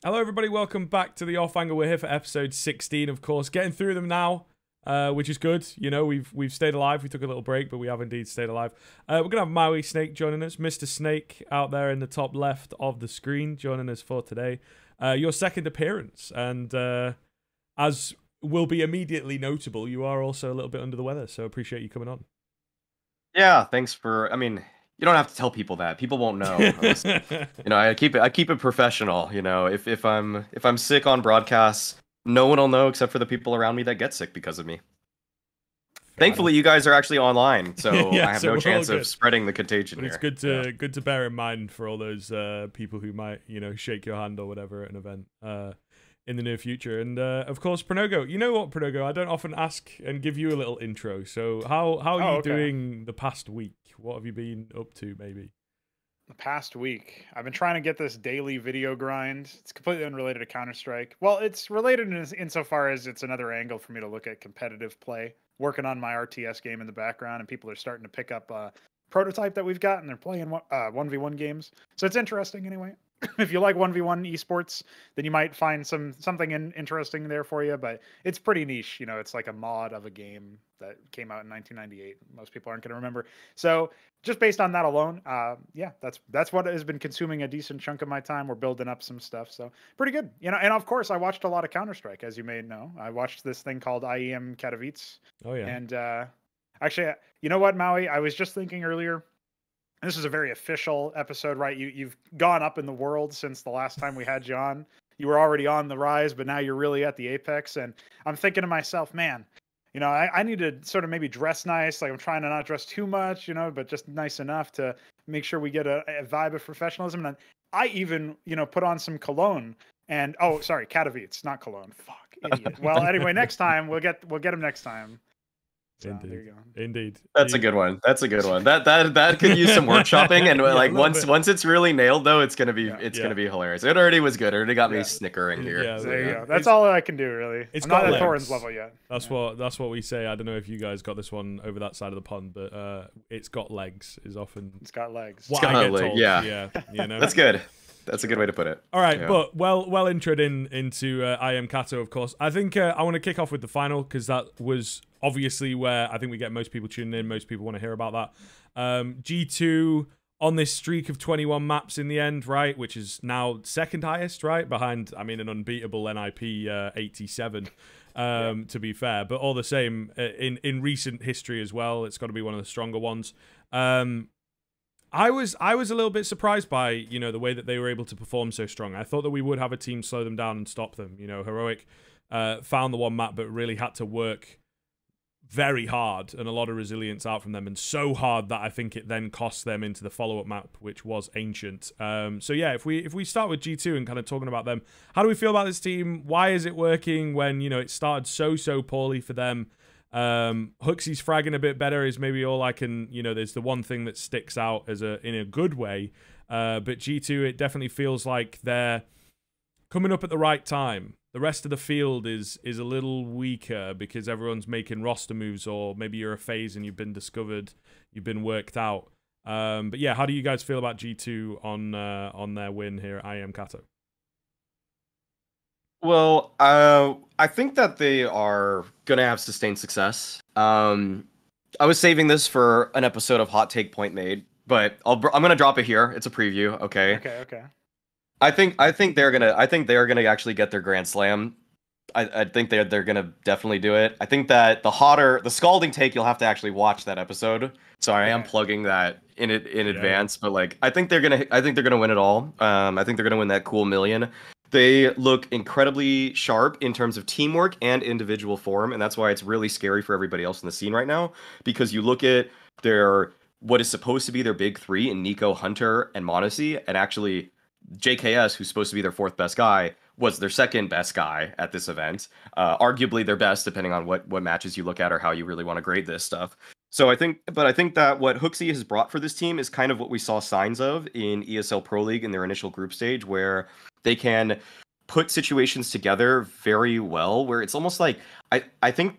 Hello, everybody. Welcome back to the Off Angle. We're here for episode 16, of course. Getting through them now, which is good. You know, we've stayed alive. We took a little break, but we have indeed stayed alive. We're going to have Mauisnake joining us. Mr. Snake out there in the top left of the screen joining us for today. Your second appearance. And as will be immediately notable, you are also a little bit under the weather. So appreciate you coming on. Yeah, thanks for. I mean, you don't have to tell people that. People won't know. You know, I keep it professional. You know, if I'm sick on broadcasts, no one will know except for the people around me that get sick because of me. Thankfully, you guys are actually online, so Yeah, I have so no chance of spreading the contagion But it's here. good to bear in mind for all those people who might, you know, shake your hand or whatever at an event in the near future. And of course, Pronogo, you know what, Pronogo? I don't often ask and give you a little intro. So how are you doing the past week? What have you been up to, maybe? The past week, I've been trying to get this daily video grind. It's completely unrelated to Counter-Strike. Well, it's related insofar as it's another angle for me to look at competitive play. Working on my RTS game in the background, and people are starting to pick up a prototype that we've got, and they're playing 1v1 games. So it's interesting anyway. If you like 1v1 esports, then you might find something interesting there for you, but it's pretty niche. You know, it's like a mod of a game that came out in 1998. Most people aren't going to remember. So just based on that alone, yeah, that's what has been consuming a decent chunk of my time. We're building up some stuff, so pretty good. You know, and of course, I watched a lot of Counter-Strike, as you may know. I watched this thing called IEM Katowice. Oh, yeah. And actually, you know what, Maui? I was just thinking earlier, this is a very official episode, right? You've gone up in the world since the last time we had you on. You were already on the rise, but now you're really at the apex. And I'm thinking to myself, man, you know, I need to sort of maybe dress nice. Like I'm trying to not dress too much, you know, but just nice enough to make sure we get a vibe of professionalism. And I even, you know, put on some cologne. And oh, sorry, Katowice, not cologne. Fuck, idiot. Well, anyway, next time we'll get him next time. So, Indeed. there you go. Indeed. That's a good one. That's a good one. That could use some workshopping, and Yeah, like once it's really nailed, though, it's gonna be gonna be hilarious. It already was good. It already got me snickering here. Yeah, there you go. That's all I can do, really. It's I'm not got at Thorin's legs. level yet. That's what we say. I don't know if you guys got this one over that side of the pond, but it's got legs is often. It's got legs. What I get told. Yeah. You know. That's good. That's a good way to put it. All right, Yeah. but well introed into IEM Kato, of course. I think I want to kick off with the final because that was obviously where I think we get most people tuning in. Most people want to hear about that. G2 on this streak of 21 maps in the end, right? Which is now second highest, right? Behind, I mean, an unbeatable NIP 87. To be fair, but all the same, in recent history as well, it's got to be one of the stronger ones. I was a little bit surprised by, you know, the way that they were able to perform so strong. I thought that we would have a team slow them down and stop them. You know, Heroic found the one map, but really had to work very hard and a lot of resilience out from them, and so hard that I think it then cost them into the follow-up map, which was Ancient. So yeah, if we start with G2 and kind of talking about them, how do we feel about this team? Why is it working when, you know, it started so poorly for them? Huxey's fragging a bit better is maybe all I can, you know, there's the one thing that sticks out as in a good way. But G2, it definitely feels like they're coming up at the right time. The rest of the field is a little weaker because everyone's making roster moves, or maybe you're a Faze and you've been discovered, you've been worked out. But yeah, how do you guys feel about G2 on their win here at IEM Kato? Well, I think that they are gonna have sustained success. I was saving this for an episode of Hot Take Point Made, but I'm gonna drop it here. It's a preview, okay? Okay. I think they're gonna actually get their Grand Slam. I think they're gonna definitely do it. I think that the scalding take, you'll have to actually watch that episode. So I am plugging that in advance, but like I think they're gonna win it all. I think they're gonna win that cool million. They look incredibly sharp in terms of teamwork and individual form, and that's why it's really scary for everybody else in the scene right now. Because you look at what is supposed to be their big three in Nico, Hunter, and Monacy, and actually JKS, who's supposed to be their fourth best guy, was their second best guy at this event. Arguably their best, depending on what matches you look at or how you really want to grade this stuff. So I think that what Huxey has brought for this team is kind of what we saw signs of in ESL Pro League in their initial group stage, where they can put situations together very well, where it's almost like I think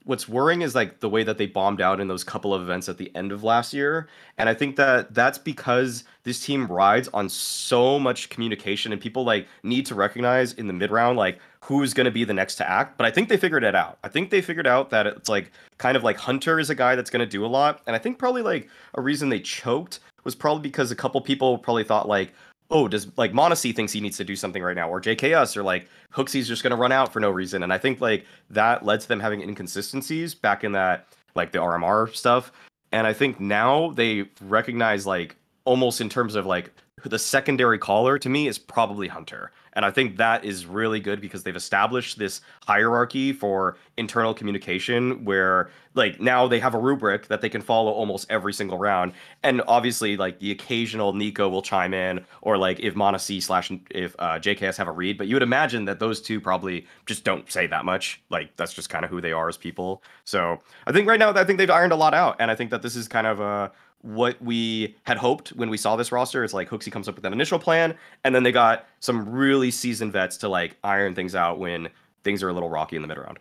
what's worrying is like the way that they bombed out in those couple of events at the end of last year. And I think that that's because this team rides on so much communication, and people like need to recognize in the mid round like who's going to be the next to act. But I think they figured it out. I think they figured out that it's like kind of like Hunter is a guy that's going to do a lot. And I think probably like a reason they choked was probably because a couple people probably thought like, oh, does like Monacy thinks he needs to do something right now, or JKS, or like Hooksy's just gonna run out for no reason. And I think like that led to them having inconsistencies back in that like the RMR stuff. And I think now they recognize like almost in terms of like the secondary caller to me is probably Hunter. And I think that is really good because they've established this hierarchy for internal communication where like now they have a rubric that they can follow almost every single round. And obviously like the occasional Nico will chime in, or like if Monacy / if JKS have a read, but you would imagine that those two probably just don't say that much. Like that's just kind of who they are as people. So I think right now I think they've ironed a lot out. And I think that this is kind of what we had hoped when we saw this roster. It's like Hooksy comes up with an initial plan, and then they got some really seasoned vets to like iron things out when things are a little rocky in the mid round.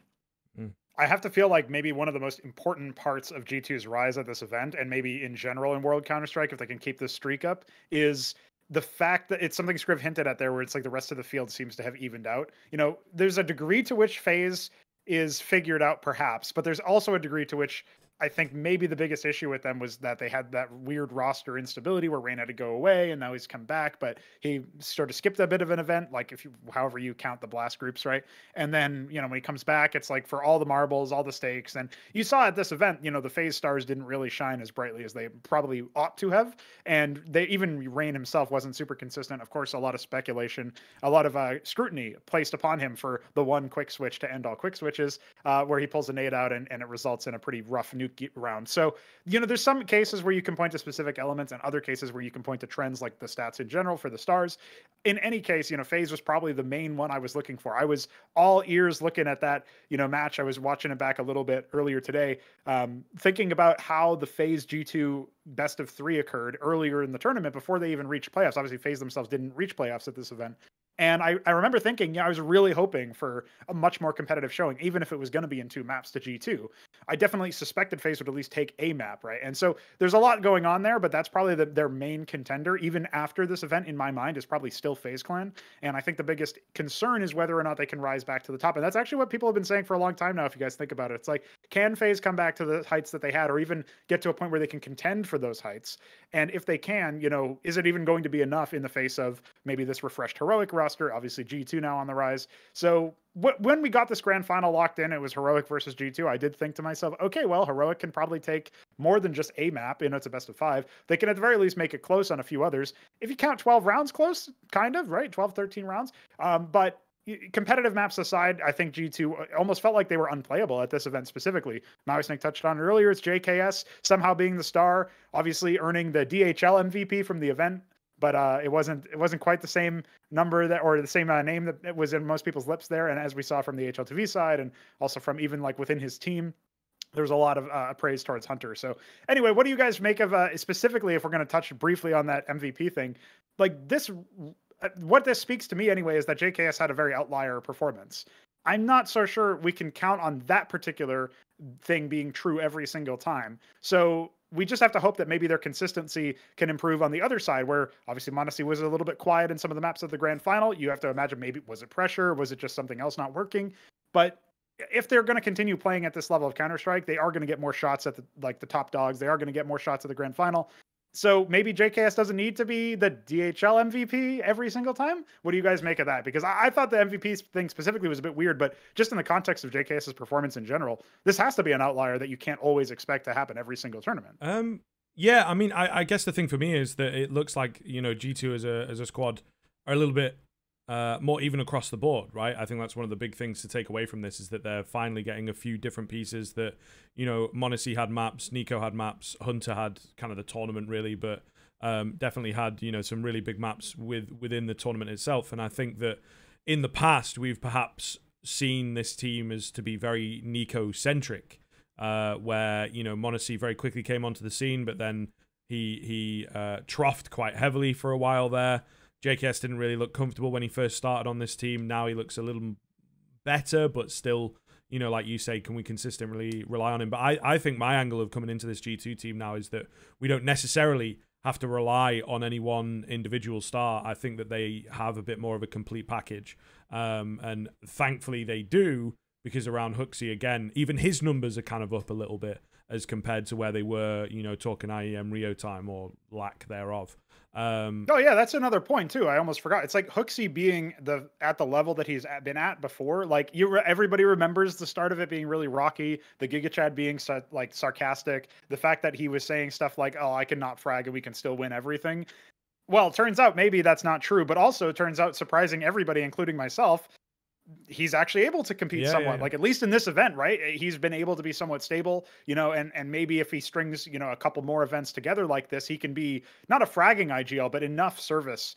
I have to feel like maybe one of the most important parts of G2's rise at this event, and maybe in general in World Counter-Strike, if they can keep this streak up, is the fact that it's something Scriv hinted at there, where it's like the rest of the field seems to have evened out. You know, there's a degree to which Faze is figured out perhaps, but there's also a degree to which I think maybe the biggest issue with them was that they had that weird roster instability where Rain had to go away and now he's come back, but he sort of skipped a bit of an event, like if you, however you count the blast groups, right? And then, you know, when he comes back, it's like for all the marbles, all the stakes. And you saw at this event, you know, the Faze stars didn't really shine as brightly as they probably ought to have. And they even Rain himself wasn't super consistent. Of course, a lot of speculation, a lot of scrutiny placed upon him for the one quick switch to end all quick switches, where he pulls a nade out and it results in a pretty rough nuke round. So, you know, there's some cases where you can point to specific elements and other cases where you can point to trends like the stats in general for the stars. In any case, you know, Faze was probably the main one I was looking for. I was all ears looking at that, you know, match. I was watching it back a little bit earlier today, thinking about how the Faze G2 best of 3 occurred earlier in the tournament before they even reached playoffs. Obviously, Faze themselves didn't reach playoffs at this event. And I remember thinking, yeah, I was really hoping for a much more competitive showing, even if it was going to be in 2 maps to G2. I definitely suspected Faze would at least take a map, right? And so there's a lot going on there, but that's probably their main contender, even after this event, in my mind, is probably still Faze Clan. And I think the biggest concern is whether or not they can rise back to the top. And that's actually what people have been saying for a long time now, if you guys think about it. It's like, can Faze come back to the heights that they had, or even get to a point where they can contend for those heights? And if they can, you know, is it even going to be enough in the face of maybe this refreshed Heroic roster? Obviously, G2 now on the rise. So when we got this grand final locked in, it was Heroic versus G2. I did think to myself, okay, well, Heroic can probably take more than just a map. You know, it's a best of 5. They can at the very least make it close on a few others. If you count 12 rounds close, kind of, right? 12, 13 rounds. But competitive maps aside, I think G2 almost felt like they were unplayable at this event specifically. Mauisnake touched on it earlier. It's JKS somehow being the star, obviously earning the DHL MVP from the event. But it wasn't quite the same number that, or the same name that was in most people's lips there. And as we saw from the HLTV side, and also from even like within his team, there was a lot of praise towards Hunter. So anyway, what do you guys make of specifically, if we're going to touch briefly on that MVP thing, like this? What this speaks to me anyway is that JKS had a very outlier performance. I'm not so sure we can count on that particular thing being true every single time. So we just have to hope that maybe their consistency can improve on the other side, where obviously Monacy was a little bit quiet in some of the maps of the grand final. You have to imagine, maybe was it pressure? Was it just something else not working? But if they're going to continue playing at this level of Counter-Strike, they are going to get more shots at the top dogs. They are going to get more shots at the grand final. So maybe JKS doesn't need to be the DHL MVP every single time. What do you guys make of that? Because I thought the MVP thing specifically was a bit weird, but just in the context of JKS's performance in general, this has to be an outlier that you can't always expect to happen every single tournament. Yeah, I mean, I guess the thing for me is that it looks like, you know, G2 as a squad are a little bit more even across the board, right? I think that's one of the big things to take away from this, is that they're finally getting a few different pieces that, you know, Monacy had maps, Nico had maps, Hunter had kind of the tournament really, but definitely had, you know, some really big maps within the tournament itself. And I think that in the past, we've perhaps seen this team as to be very Nico-centric, where, you know, Monacy very quickly came onto the scene, but then he troughed quite heavily for a while there. JKS didn't really look comfortable when he first started on this team. Now he looks a little better, but still, you know, like you say, can we consistently rely on him? But I think my angle of coming into this G2 team now is that we don't necessarily have to rely on any one individual star. I think that they have a bit more of a complete package. And thankfully they do, because around Huxley, again, even his numbers are kind of up a little bit as compared to where they were, you know, talking IEM Rio time or lack thereof. Oh yeah, that's another point too. I almost forgot. It's like Hooksy being at the level that he's been at before. Like everybody remembers the start of it being really rocky, the Giga Chad being like sarcastic, the fact that he was saying stuff like, "Oh, I can not frag and we can still win everything." Well, it turns out maybe that's not true, but also it turns out, surprising everybody, including myself, he's actually able to compete somewhat. Like, at least in this event, right? He's been able to be somewhat stable, you know, and maybe if he strings, you know, a couple more events together like this, he can be not a fragging IGL, but enough service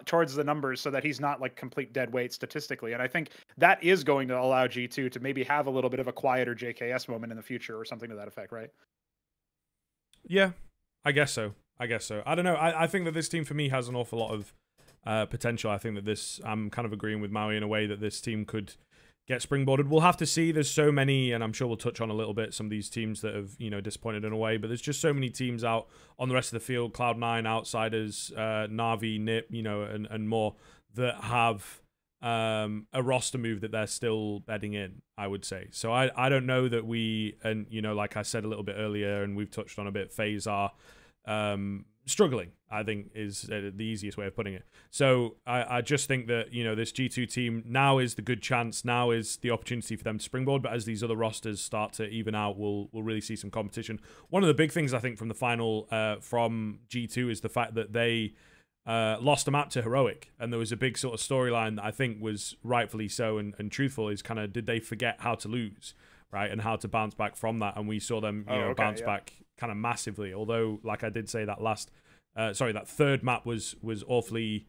towards the numbers so that he's not like complete dead weight statistically. And I think that is going to allow G2 to maybe have a little bit of a quieter JKS moment in the future or something to that effect, right? Yeah, I guess so. I don't know. I think that this team for me has an awful lot of potential. I think that this, I'm kind of agreeing with Maui in a way that this team could get springboarded. We'll have to see. There's so many, and I'm sure we'll touch on a little bit some of these teams that have, you know, disappointed in a way, but there's just so many teams out on the rest of the field, Cloud9, Outsiders, NAVI, NIP, you know, and more, that have a roster move that they're still bedding in, I would say. So I don't know that we, and, you know, like I said a little bit earlier, and we've touched on a bit, Faze are struggling, I think, is the easiest way of putting it. So I just think that, you know, this G2 team now is the good chance, now is the opportunity for them to springboard, but as these other rosters start to even out, we'll really see some competition. One of the big things I think from the final from G2 is the fact that they lost a map to Heroic, and there was a big sort of storyline that I think was rightfully so and truthful, is kind of, did they forget how to lose, right, and how to bounce back from that? And we saw them, you know, bounce back kind of massively. Although, like I did say, that last, that third map was awfully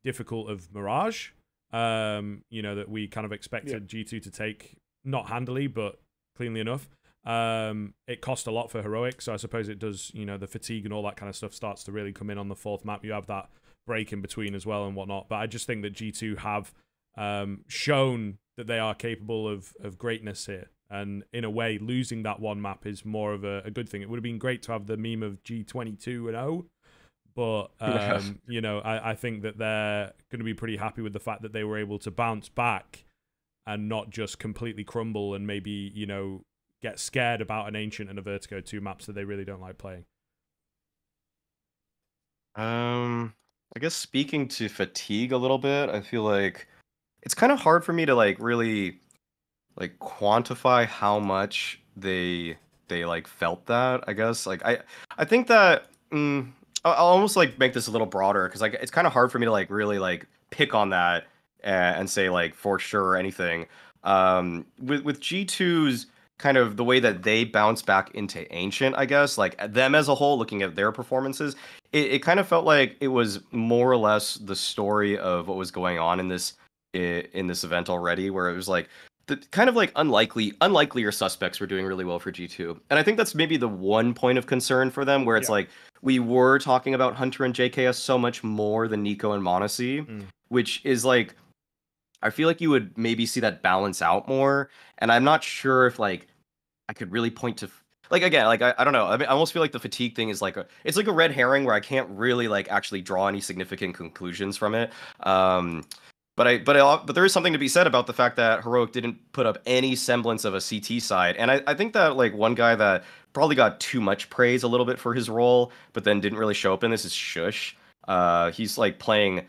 difficult of Mirage. You know, that we kind of expected G2 to take, not handily, but cleanly enough. It cost a lot for Heroic, so I suppose it does, you know, the fatigue and all that kind of stuff starts to really come in on the fourth map. You have that break in between as well and whatnot. But I just think that G2 have shown that they are capable of greatness here. And in a way, losing that one map is more of a good thing. It would have been great to have the meme of G22-0, but you know, I think that they're going to be pretty happy with the fact that they were able to bounce back and not just completely crumble and maybe, you know, get scared about an Ancient and a Vertigo, two maps that they really don't like playing. I guess speaking to fatigue a little bit, I feel like it's kind of hard for me to like really like quantify how much they like felt that. I guess like I think that I'll almost like make this a little broader, because like it's kind of hard for me to like really like pick on that and say like for sure anything. With G2's kind of the way that they bounce back into Ancient, I guess, like them as a whole, looking at their performances, it kind of felt like it was more or less the story of what was going on in this event already, where it was like the kind of like unlikelier suspects were doing really well for G2. And I think that's maybe the one point of concern for them, where it's like we were talking about Hunter and JKS so much more than Nico and Monacy, which is like, I feel like you would maybe see that balance out more. And I'm not sure if like I could really point to, like, again, like I don't know. I mean, I almost feel like the fatigue thing is like it's like a red herring where I can't really like actually draw any significant conclusions from it. But there is something to be said about the fact that Heroic didn't put up any semblance of a CT side. And I think that like one guy that probably got too much praise a little bit for his role, but then didn't really show up in this is Shush. He's playing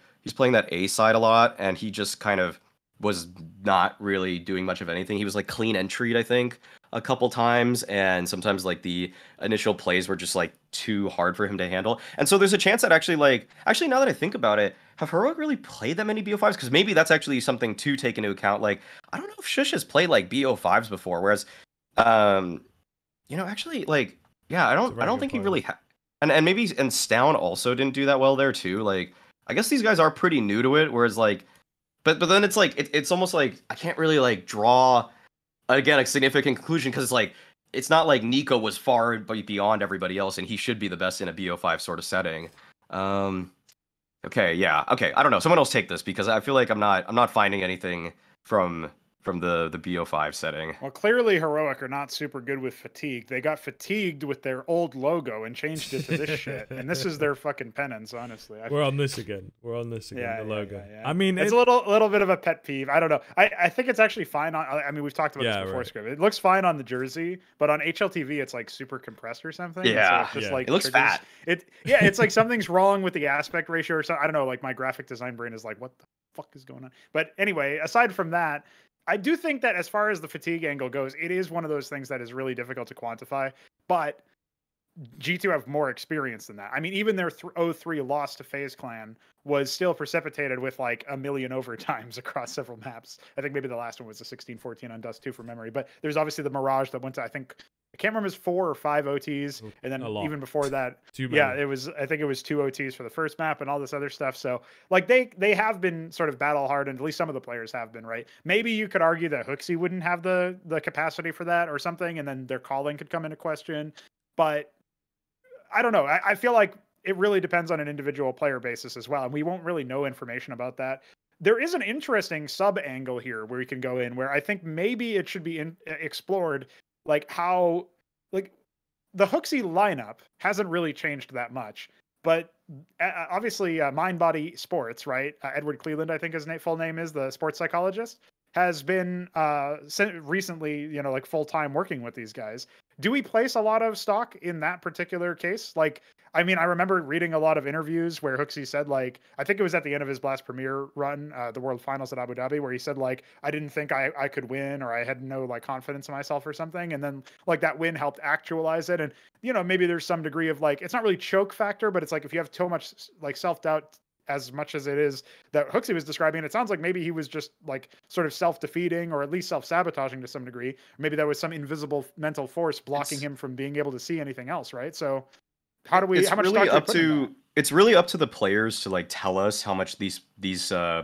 that A side a lot, and he just kind of was not really doing much of anything. He was like clean entry, I think, a couple times, and sometimes like the initial plays were just like too hard for him to handle. And so there's a chance that actually now that I think about it, have Heroic really played that many BO5s? Because maybe that's actually something to take into account. Like, I don't know if Shush has played like BO5s before, whereas you know, actually, like, yeah, I don't think he really had. And maybe Stown also didn't do that well there too. Like, I guess these guys are pretty new to it, whereas like but then it's like it's almost like I can't really like draw again a significant conclusion, because it's like it's not like Nico was far beyond everybody else and he should be the best in a BO5 sort of setting. But Okay, yeah. Okay, I don't know. Someone else take this because I feel like I'm not finding anything from the BO5 setting. Well, clearly Heroic are not super good with fatigue. They got fatigued with their old logo and changed it to this shit. And this is their fucking penance, honestly. We're on this again. We're on this again. Yeah, the yeah, logo. yeah, yeah. I mean, it's a little bit of a pet peeve. I don't know. I think it's actually fine on. I mean, we've talked about this before, right. Script. It looks fine on the jersey, but on HLTV, it's like super compressed or something. Yeah, so it's just like it looks fat. It's like something's wrong with the aspect ratio or something. I don't know. Like my graphic design brain is like, what the fuck is going on? But anyway, aside from that, I do think that as far as the fatigue angle goes, it is one of those things that is really difficult to quantify, but G2 have more experience than that. I mean, even their 0-3 loss to FaZe Clan was still precipitated with like a million overtimes across several maps. I think maybe the last one was a 16-14 on Dust 2 from memory, but there's obviously the Mirage that went to, I can't remember if it was 4 or 5 OTs, and then even before that, I think it was 2 OTs for the first map and all this other stuff. So like they have been sort of battle hardened, at least some of the players have been, right? Maybe you could argue that Hooksy wouldn't have the capacity for that or something, and then their calling could come into question. But I don't know. I feel like it really depends on an individual player basis as well, and we won't really know information about that. There is an interesting sub angle here where we can go in, where I think maybe it should be explored, like how, like the Hooksy lineup hasn't really changed that much, but obviously Mindbody Sports, right? Edward Cleveland, I think his full name is, the sports psychologist, has been recently, like full time working with these guys. Do we place a lot of stock in that particular case? Like, I mean, I remember reading a lot of interviews where Hooksy said, like, I think it was at the end of his Blast Premier run, the World Finals at Abu Dhabi, where he said, like, I didn't think I could win, or I had no like confidence in myself or something. And then like that win helped actualize it. And, maybe there's some degree of like, it's not really choke factor, but it's like, if you have too much like self-doubt, as much as it is that Hooksy was describing, it sounds like maybe he was just like sort of self-defeating or at least self-sabotaging to some degree. Maybe there was some invisible mental force blocking him from being able to see anything else, right? So how much stock do we put in that? It's really up to the players to like tell us how much these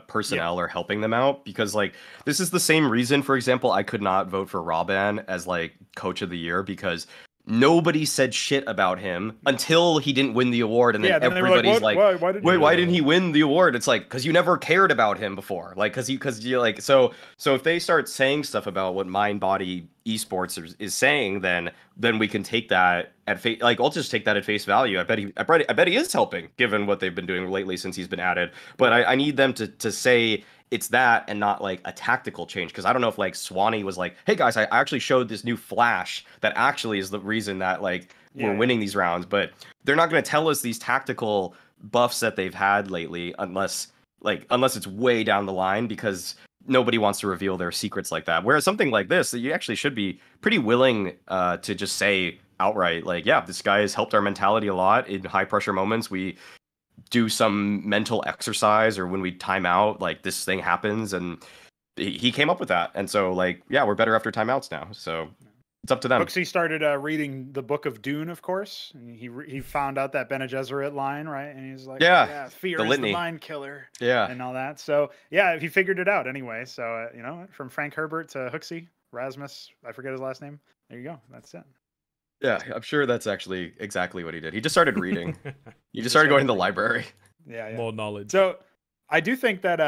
personnel are helping them out, because like this is the same reason, for example, I could not vote for Robban as like coach of the year, because nobody said shit about him until he didn't win the award, and then everybody's like, why didn't he win the award? It's like, because you never cared about him before, like because you like so if they start saying stuff about what Mindbody Esports is saying, then we can take that at face, like I'll just take that at face value. I bet he is helping, given what they've been doing lately since he's been added. But I need them to say it's that and not like a tactical change, because I don't know if like Swanee was like, hey guys, I actually showed this new flash that actually is the reason that like we're winning these rounds. But they're not going to tell us these tactical buffs that they've had lately unless it's way down the line, because nobody wants to reveal their secrets like that. Whereas something like this, you actually should be pretty willing to just say outright, like, yeah, this guy has helped our mentality a lot in high pressure moments. We do some mental exercise, or when we time out, like this thing happens, and he came up with that. And so like, yeah, we're better after timeouts now. So it's up to them. Hooksy started reading the Book of Dune, of course. And he found out that Bene Gesserit line, right? And he's like, fear is the mind killer. Yeah. And all that. So yeah, he figured it out anyway. So, from Frank Herbert to Hooksy, Rasmus, I forget his last name. There you go. That's it. Yeah, I'm sure that's actually exactly what he did. He just started reading. He just started going to the library. Yeah. More knowledge. So I do think that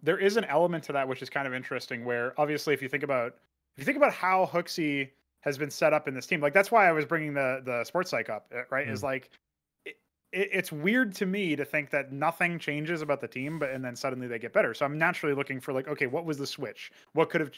there is an element to that which is kind of interesting, where obviously if you think about how Hooksy has been set up in this team, like that's why I was bringing the sports psych up, right? Is like it's weird to me to think that nothing changes about the team, and then suddenly they get better. So I'm naturally looking for like, okay, what was the switch? What could have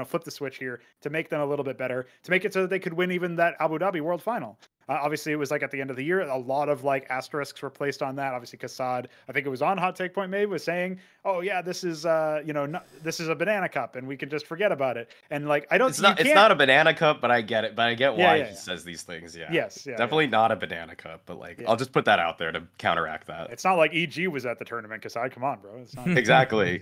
flipped the switch here to make them a little bit better, to make it so that they could win even that Abu Dhabi World Final? Obviously, it was like at the end of the year, a lot of like asterisks were placed on that. Obviously, Kassad, I think it was on Hot Take Point Made, was saying, "Oh yeah, this is this is a banana cup, and we can just forget about it." And like, I don't. It's not a banana cup, but I get it. But I get why he says these things. Yeah. Yes. Definitely not a banana cup, but like, I'll just put that out there to counteract that. It's not like EG was at the tournament. Kassad, come on, bro. It's not exactly.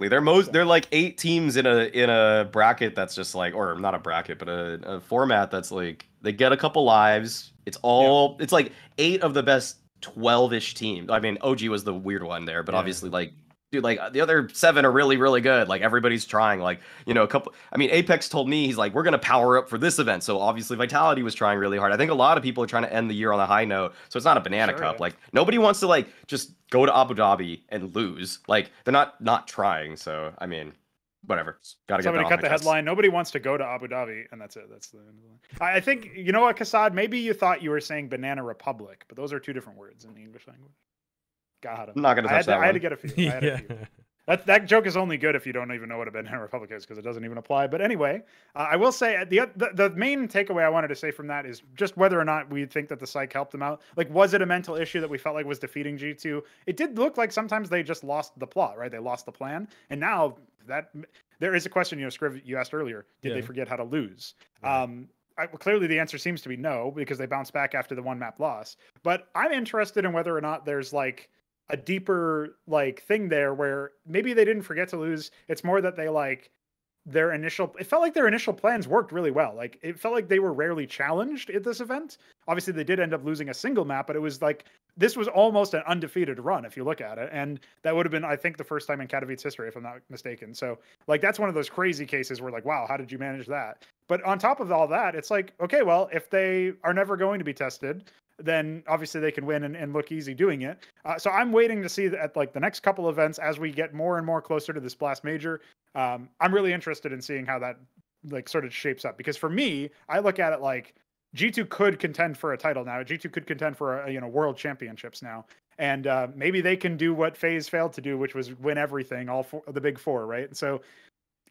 They're like 8 teams in a bracket that's just like, or not a bracket, but a format that's like, they get a couple lives. It's it's like 8 of the best 12-ish teams. I mean, OG was the weird one there, but obviously like dude, like the other 7 are really, really good. Like everybody's trying. Like, you know, a couple. I mean, Apex told me he's like, we're gonna power up for this event. So obviously, Vitality was trying really hard. I think a lot of people are trying to end the year on a high note. So it's not a banana cup. Yeah. Like nobody wants to like just go to Abu Dhabi and lose. Like they're not trying. So I mean, whatever. Got to get that Somebody off cut my the chest. headline. Nobody wants to go to Abu Dhabi, and that's it. That's the end of the line. I think, you know what, Kassad? Maybe you thought you were saying Banana Republic, but those are 2 different words in the English language. Got him. I'm not gonna touch that I had to one. get a few. I had a few. That joke is only good if you don't even know what a Banana Republic is, because it doesn't even apply. But anyway, I will say the main takeaway I wanted to say from that is just whether or not we think that the psych helped them out. Like, was it a mental issue that we felt like was defeating G2? It did look like sometimes they just lost the plot, right? They lost the plan, and now that there is a question, you know, Scriv, you asked earlier, did they forget how to lose? Right. Clearly the answer seems to be no, because they bounced back after the 1 map loss. But I'm interested in whether or not there's like a deeper like thing there where maybe they didn't forget to lose. It's more that they like it felt like their initial plans worked really well. Like it felt like they were rarely challenged at this event. Obviously they did end up losing a single map, but it was like, this was almost an undefeated run if you look at it. And that would have been, I think, the first time in Katowice history, if I'm not mistaken. So like, that's one of those crazy cases where like, wow, how did you manage that? But on top of all that, it's like, okay, well, if they are never going to be tested, then obviously they can win and look easy doing it. So I'm waiting to see at like the next couple events as we get more and more closer to this Blast Major. I'm really interested in seeing how that like sort of shapes up, because for me, I look at it like G2 could contend for a title now. G2 could contend for a, you know, world championships now. And maybe they can do what FaZe failed to do, which was win everything, the big 4, right? So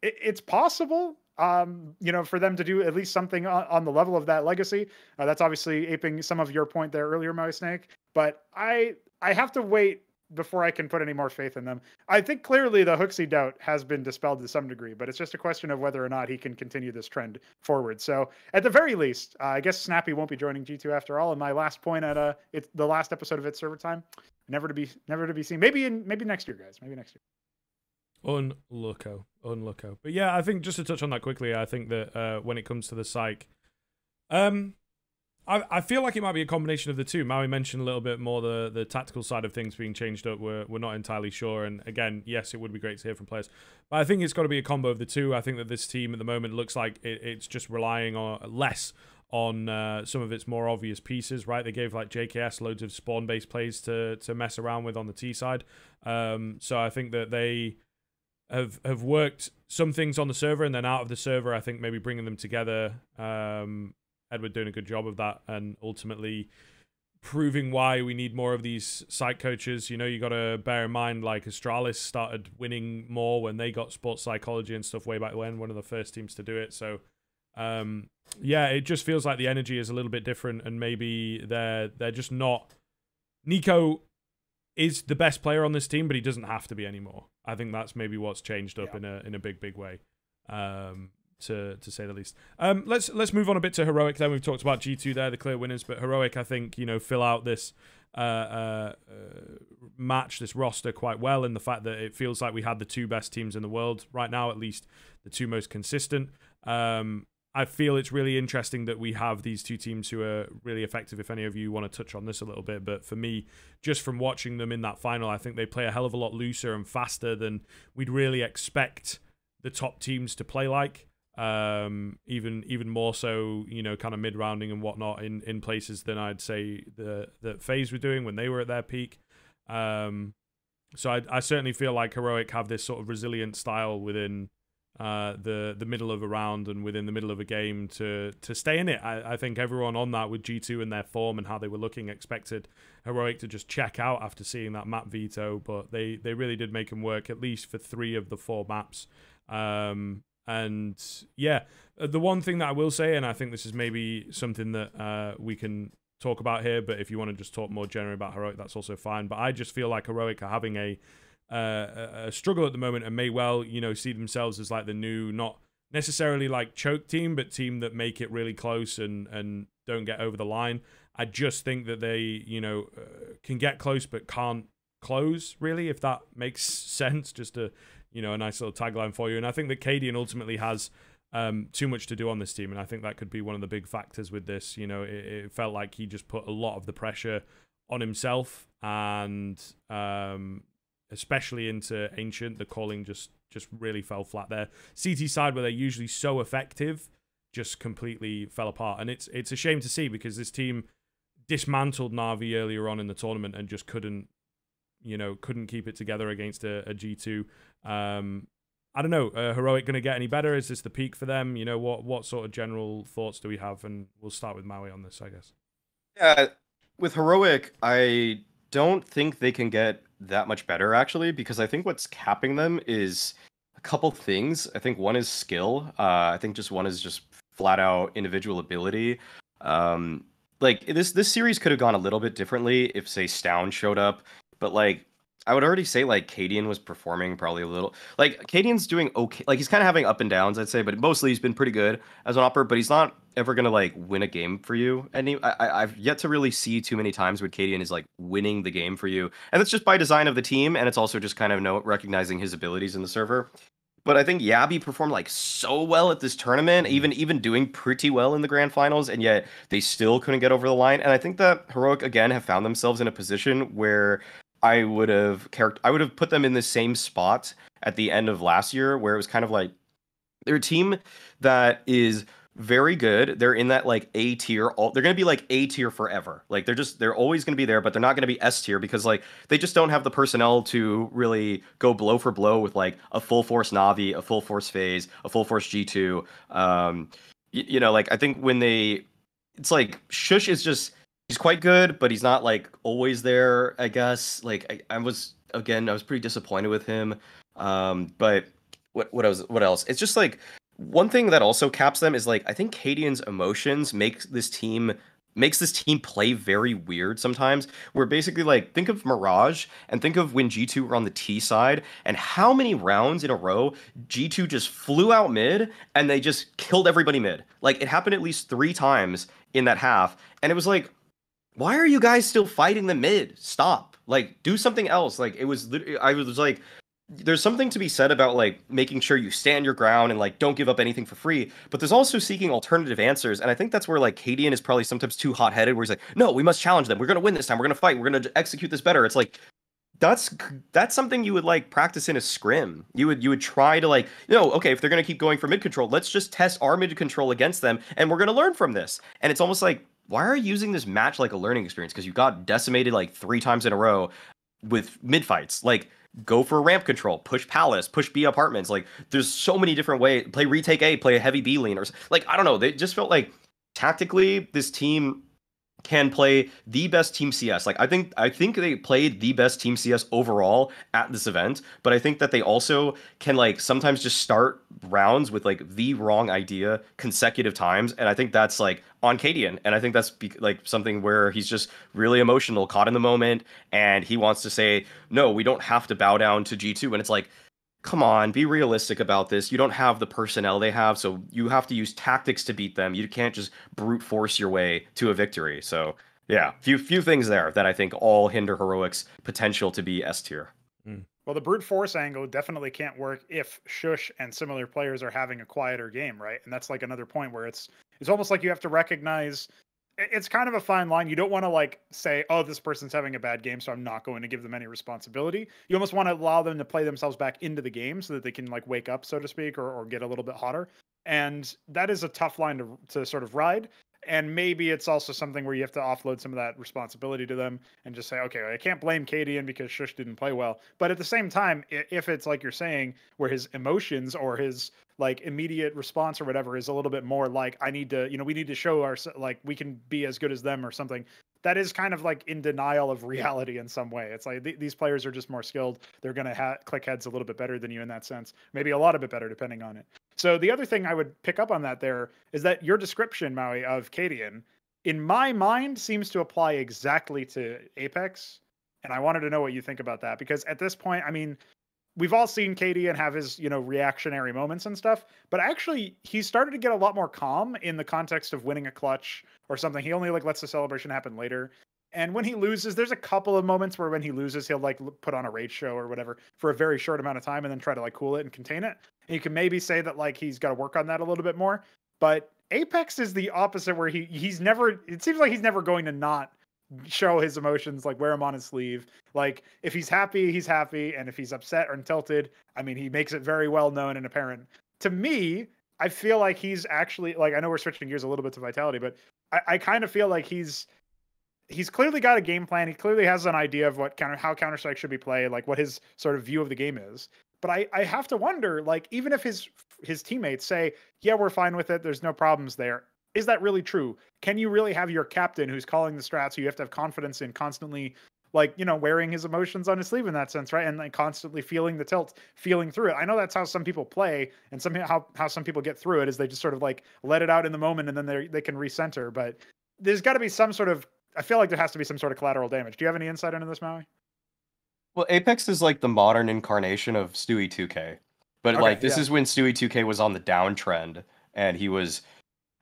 it's possible, you know, for them to do at least something on the level of that legacy. That's obviously aping some of your point there earlier, Mauisnake. But I have to wait before I can put any more faith in them. I think clearly the Hooksy doubt has been dispelled to some degree, but it's just a question of whether or not he can continue this trend forward. So at the very least, I guess Snappy won't be joining G2 after all. And my last point at it's the last episode of It's Server Time, never to be seen. Maybe next year, guys. Maybe next year. Unlucko. But yeah, I think just to touch on that quickly, I think that when it comes to the psych, I feel like it might be a combination of the two. Maui mentioned a little bit more the tactical side of things being changed up. We're not entirely sure. And again, yes, it would be great to hear from players. But I think it's got to be a combo of the two. I think that this team at the moment looks like it's just relying on less on some of its more obvious pieces, right? They gave like JKS loads of spawn-based plays to mess around with on the T side. So I think that they have worked some things on the server, and then out of the server, I think maybe bringing them together. Edward doing a good job of that, and ultimately proving why we need more of these site coaches. You know, you got to bear in mind, like, Astralis started winning more when they got sports psychology and stuff way back when, one of the first teams to do it. So, yeah, it just feels like the energy is a little bit different, and maybe they're just not... Nico is the best player on this team, but he doesn't have to be anymore. I think that's maybe what's changed up in a big way. To say the least. Let's move on a bit to Heroic then. We've talked about G2 there, the clear winners, but Heroic, I think, you know, fill out this match, this roster quite well, in the fact that it feels like we had the 2 best teams in the world right now, at least the 2 most consistent. I feel it's really interesting that we have these 2 teams who are really effective, if any of you want to touch on this a little bit. But for me, just from watching them in that final, I think they play a hell of a lot looser and faster than we'd really expect the top teams to play like. Even more so, you know, kind of mid-rounding and whatnot in places than I'd say that FaZe were doing when they were at their peak. So I certainly feel like Heroic have this sort of resilient style within the middle of a round and within the middle of a game to stay in it. I think everyone on that with G2 and their form and how they were looking expected Heroic to just check out after seeing that map veto, but they really did make them work, at least for 3 of the 4 maps. And yeah, the one thing that I will say, and I think this is maybe something that we can talk about here, but if you want to just talk more generally about Heroic, that's also fine. But I just feel like Heroic are having a struggle at the moment, and may well, you know, see themselves as like the new, not necessarily like choke team, but team that make it really close and don't get over the line. I just think that they, you know, can get close but can't close, really, if that makes sense. Just a, you know, a nice little tagline for you. And I think that Cadian ultimately has too much to do on this team, and I think that could be one of the big factors with this. You know, it felt like he just put a lot of the pressure on himself, and especially into Ancient, the calling just really fell flat there. CT side, where they're usually so effective, just completely fell apart. And it's a shame to see, because this team dismantled NAVI earlier on in the tournament and just couldn't keep it together against a G2. I don't know, Heroic going to get any better? Is this the peak for them? What sort of general thoughts do we have? And we'll start with Maui on this, I guess. Yeah, with Heroic, I don't think they can get that much better, actually, because I think what's capping them is a couple things. I think one is skill. I think one is just flat out individual ability. Like this series could have gone a little bit differently if, say, Stown showed up, but like I would already say like Cadian was performing probably a little. Like Cadian's doing okay. Like he's kind of having up and downs, I'd say, but mostly he's been pretty good as an opper. But he's not ever gonna like win a game for you. And I've yet to really see too many times when Cadian is like winning the game for you, and it's just by design of the team, and it's also just kind of recognizing his abilities in the server. But I think Yabi performed like so well at this tournament, even doing pretty well in the grand finals, and yet they still couldn't get over the line. And I think that Heroic again have found themselves in a position where I would have put them in the same spot at the end of last year, where it was kind of like they're a team that is very good. They're in that like A tier. They're going to be like A tier forever. Like they're always going to be there, but they're not going to be S tier because like they just don't have the personnel to really go blow for blow with like a full force Navi, a full force Faze, a full force G2. Like I think it's like Shush is just, he's quite good, but he's not like always there, I guess. Like I was pretty disappointed with him. But what else? It's just like one thing that also caps them is like I think Cadian's emotions makes this team play very weird sometimes. Where basically like think of Mirage and think of when G2 were on the T side and how many rounds in a row G2 just flew out mid and they just killed everybody mid. Like it happened at least 3 times in that half, and it was like, why are you guys still fighting the mid? Stop. Like do something else. Like I was like, there's something to be said about like making sure you stand your ground and like don't give up anything for free, but there's also seeking alternative answers. And I think that's where like Cadian is probably sometimes too hot-headed, where he's like, no, we must challenge them, we're gonna win this time, we're gonna fight, we're gonna execute this better. It's like that's something you would like practice in a scrim. You would try to like, okay, if they're gonna keep going for mid control, let's just test our mid control against them and we're gonna learn from this. And it's almost like, why are you using this match like a learning experience? Because you got decimated like 3 times in a row with mid fights. Like go for ramp control, push palace, push B apartments. Like there's so many different ways. Play retake A, play a heavy B lane, or like I don't know. They just felt like tactically this team can play the best team CS. Like I think they played the best team CS overall at this event, but I think that they also can like sometimes just start rounds with like the wrong idea consecutive times, and I think that's like on Cadian, and I think that's like something where he's just really emotional, caught in the moment, and he wants to say, no, we don't have to bow down to G2, and it's like, come on, be realistic about this. You don't have the personnel they have, so you have to use tactics to beat them. You can't just brute force your way to a victory. So yeah, few things there that I think all hinder Heroic's potential to be S tier. Well, the brute force angle definitely can't work if Shush and similar players are having a quieter game, right? And that's like another point where it's almost like you have to recognize it's kind of a fine line. You don't want to like say, oh, this person's having a bad game, so I'm not going to give them any responsibility. You almost want to allow them to play themselves back into the game so that they can like wake up, so to speak, or get a little bit hotter. And that is a tough line to sort of ride. And maybe it's also something where you have to offload some of that responsibility to them and just say, okay, I can't blame Cadian because Shush didn't play well. But at the same time, if it's like you're saying, where his emotions or his like immediate response or whatever is a little bit more like, I need to, we need to show our, like, we can be as good as them or something. That is kind of like in denial of reality in some way. It's like these players are just more skilled. They're going to click heads a little bit better than you in that sense. Maybe a lot of bit better depending on it. So the other thing I would pick up on that there is that your description, Maui, of Cadian, in my mind, seems to apply exactly to Apex. And I wanted to know what you think about that. Because at this point, I mean, we've all seen Cadian have his, reactionary moments and stuff. But actually, he started to get a lot more calm in the context of winning a clutch or something. He only like lets the celebration happen later. And when he loses, there's a couple of moments where when he loses, he'll like put on a rage show or whatever for a very short amount of time and then try to like cool it and contain it. And you can maybe say that like he's got to work on that a little bit more. But Apex is the opposite, where he's never, it seems like he's never going to not show his emotions, like wear them on his sleeve. Like if he's happy, he's happy, and if he's upset or tilted, I mean, he makes it very well known and apparent. To me, I feel like he's actually like, I know we're switching gears a little bit to Vitality, but I kind of feel like he's clearly got a game plan. He clearly has an idea of what how Counter-Strike should be played, like what his sort of view of the game is. But I have to wonder, like, even if his teammates say, yeah, we're fine with it, there's no problems there, is that really true? Can you really have your captain who's calling the strats, who you have to have confidence in, constantly, like, you know, wearing his emotions on his sleeve in that sense, right? And like constantly feeling the tilt, feeling through it. I know that's how some people play, and somehow how some people get through it is they just sort of like let it out in the moment, and then they can recenter. But there's got to be some sort of, I feel like there has to be some sort of collateral damage. Do you have any insight into this, Maui? Well, Apex is like the modern incarnation of Stewie 2K. But Okay, like this is when Stewie 2K was on the downtrend, and he was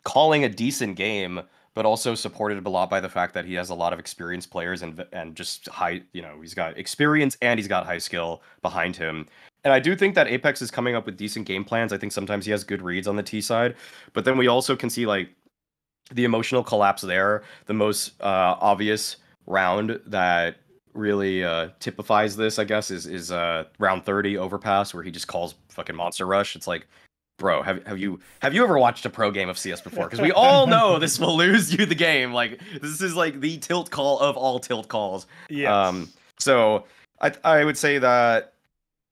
calling a decent game, but also supported a lot by the fact that he has a lot of experienced players and just high, you know, he's got experience and he's got high skill behind him. And I do think that Apex is coming up with decent game plans. I think sometimes he has good reads on the T side, but then we also can see like the emotional collapse there. The most obvious round that really typifies this, I guess, is round 30 overpass, where he just calls fucking Monster Rush. It's like, bro, have you ever watched a pro game of CS before? Because we all know this will lose you the game. Like, this is like the tilt call of all tilt calls. Yes. So I would say that,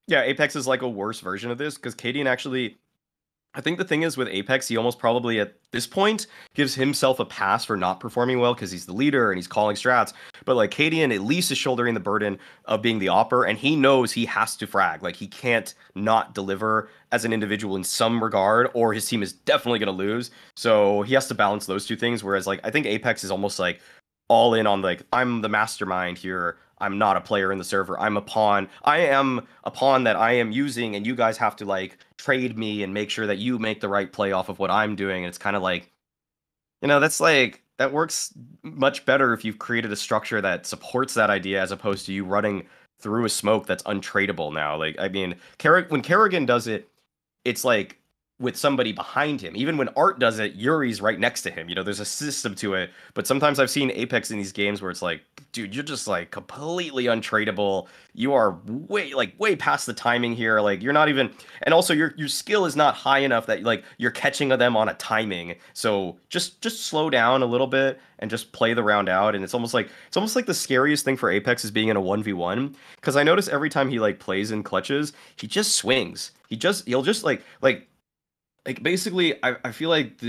yeah, Apex is like a worse version of this, because Cadian actually, I think the thing is with Apex, he almost probably at this point gives himself a pass for not performing well because he's the leader and he's calling strats. But like Cadian at least is shouldering the burden of being the opper, and he knows he has to frag. Like he can't not deliver as an individual in some regard, or his team is definitely going to lose. So he has to balance those two things. Whereas like I think Apex is almost like all in on like, I'm the mastermind here. I'm not a player in the server. I'm a pawn. I am a pawn that I am using, and you guys have to like trade me and make sure that you make the right play off of what I'm doing. And it's kind of like, you know, that's like, that works much better if you've created a structure that supports that idea, as opposed to you running through a smoke that's untradeable now. Like, I mean, when Kerrigan does it, it's like with somebody behind him. Even when Art does it, Yuri's right next to him. You know, there's a system to it. But sometimes I've seen Apex in these games where it's like, dude, you're just like completely untradeable. You are way past the timing here. Like, you're not even, and also your skill is not high enough that like you're catching them on a timing. So just slow down a little bit and just play the round out. And it's almost like the scariest thing for Apex is being in a 1v1, because I notice every time he like plays in clutches, he just swings. He'll just like basically, I feel like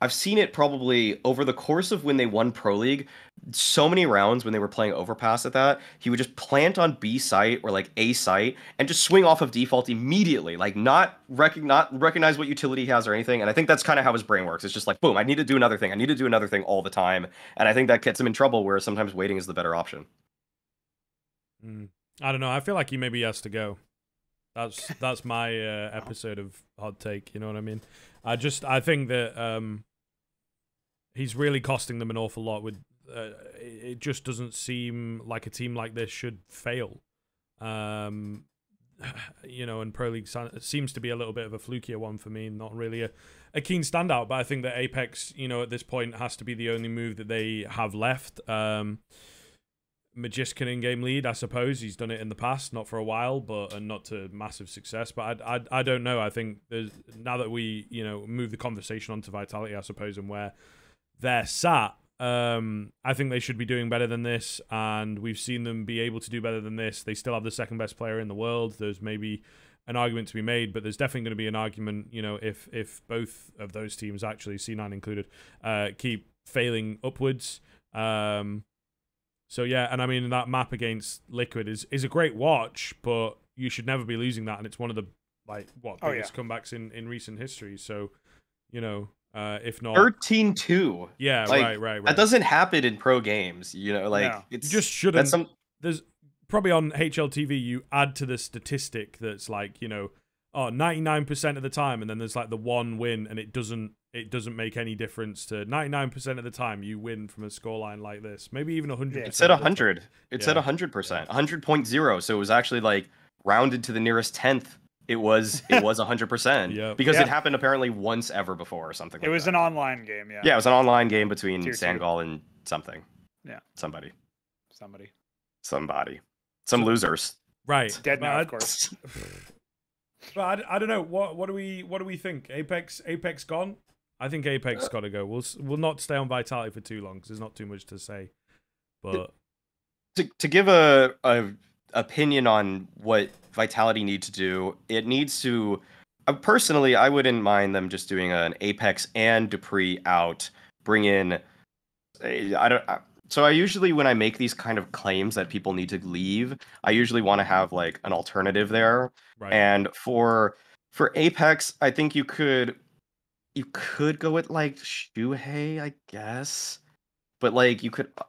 I've seen it probably over the course of when they won Pro League, so many rounds when they were playing Overpass at that, he would just plant on B site or like A site and just swing off of default immediately, like not recognize what utility he has or anything. And I think that's kind of how his brain works. It's just like, boom, I need to do another thing. I need to do another thing all the time. And I think that gets him in trouble, where sometimes waiting is the better option. I don't know. I feel like he maybe has to go. That's my episode of Hot Take. You know what I mean? I think that he's really costing them an awful lot. With it just doesn't seem like a team like this should fail. You know, and Pro League seems to be a little bit of a flukier one for me. Not really a keen standout, but I think that Apex, you know, at this point has to be the only move that they have left. Magician in-game lead, I suppose. He's done it in the past, not for a while, and not to massive success. But I don't know. I think now that we, you know, move the conversation onto Vitality, I suppose, and where they're sat, I think they should be doing better than this, and we've seen them be able to do better than this. They still have the second best player in the world. There's maybe an argument to be made, but there's definitely going to be an argument, you know, if both of those teams, actually C9 included, keep failing upwards. So yeah, and I mean, that map against Liquid is a great watch, but you should never be losing that, and it's one of the biggest comebacks in recent history. So, you know, if not 13-2. Yeah, like, right. That doesn't happen in pro games, you know, like it's you just shouldn't. There's probably on HLTV you add to the statistic that's like, you know, 99% of the time, and then there's like the one win, and it doesn't make any difference to 99% of the time you win from a scoreline like this. Maybe even 100%. It said 100. It said 100%. 100.0. So it was actually like rounded to the nearest 10th. It was 100%. Because it happened apparently once ever before or something. It was an online game, yeah. Yeah, it was an online game between Sangol and something. Somebody. Somebody. Some losers. Right. Dead now, of course. But I don't know. What do we think? Apex gone? I think Apex got to go. We'll not stay on Vitality for too long because there's not too much to say. But to give a opinion on what Vitality need to do, it needs to. Personally, I wouldn't mind them just doing an Apex and Dupree out. Bring in. So I usually, when I make these kind of claims that people need to leave, I usually want to have like an alternative there. right. And for Apex, I think you could go with like Shuhei, I guess. But like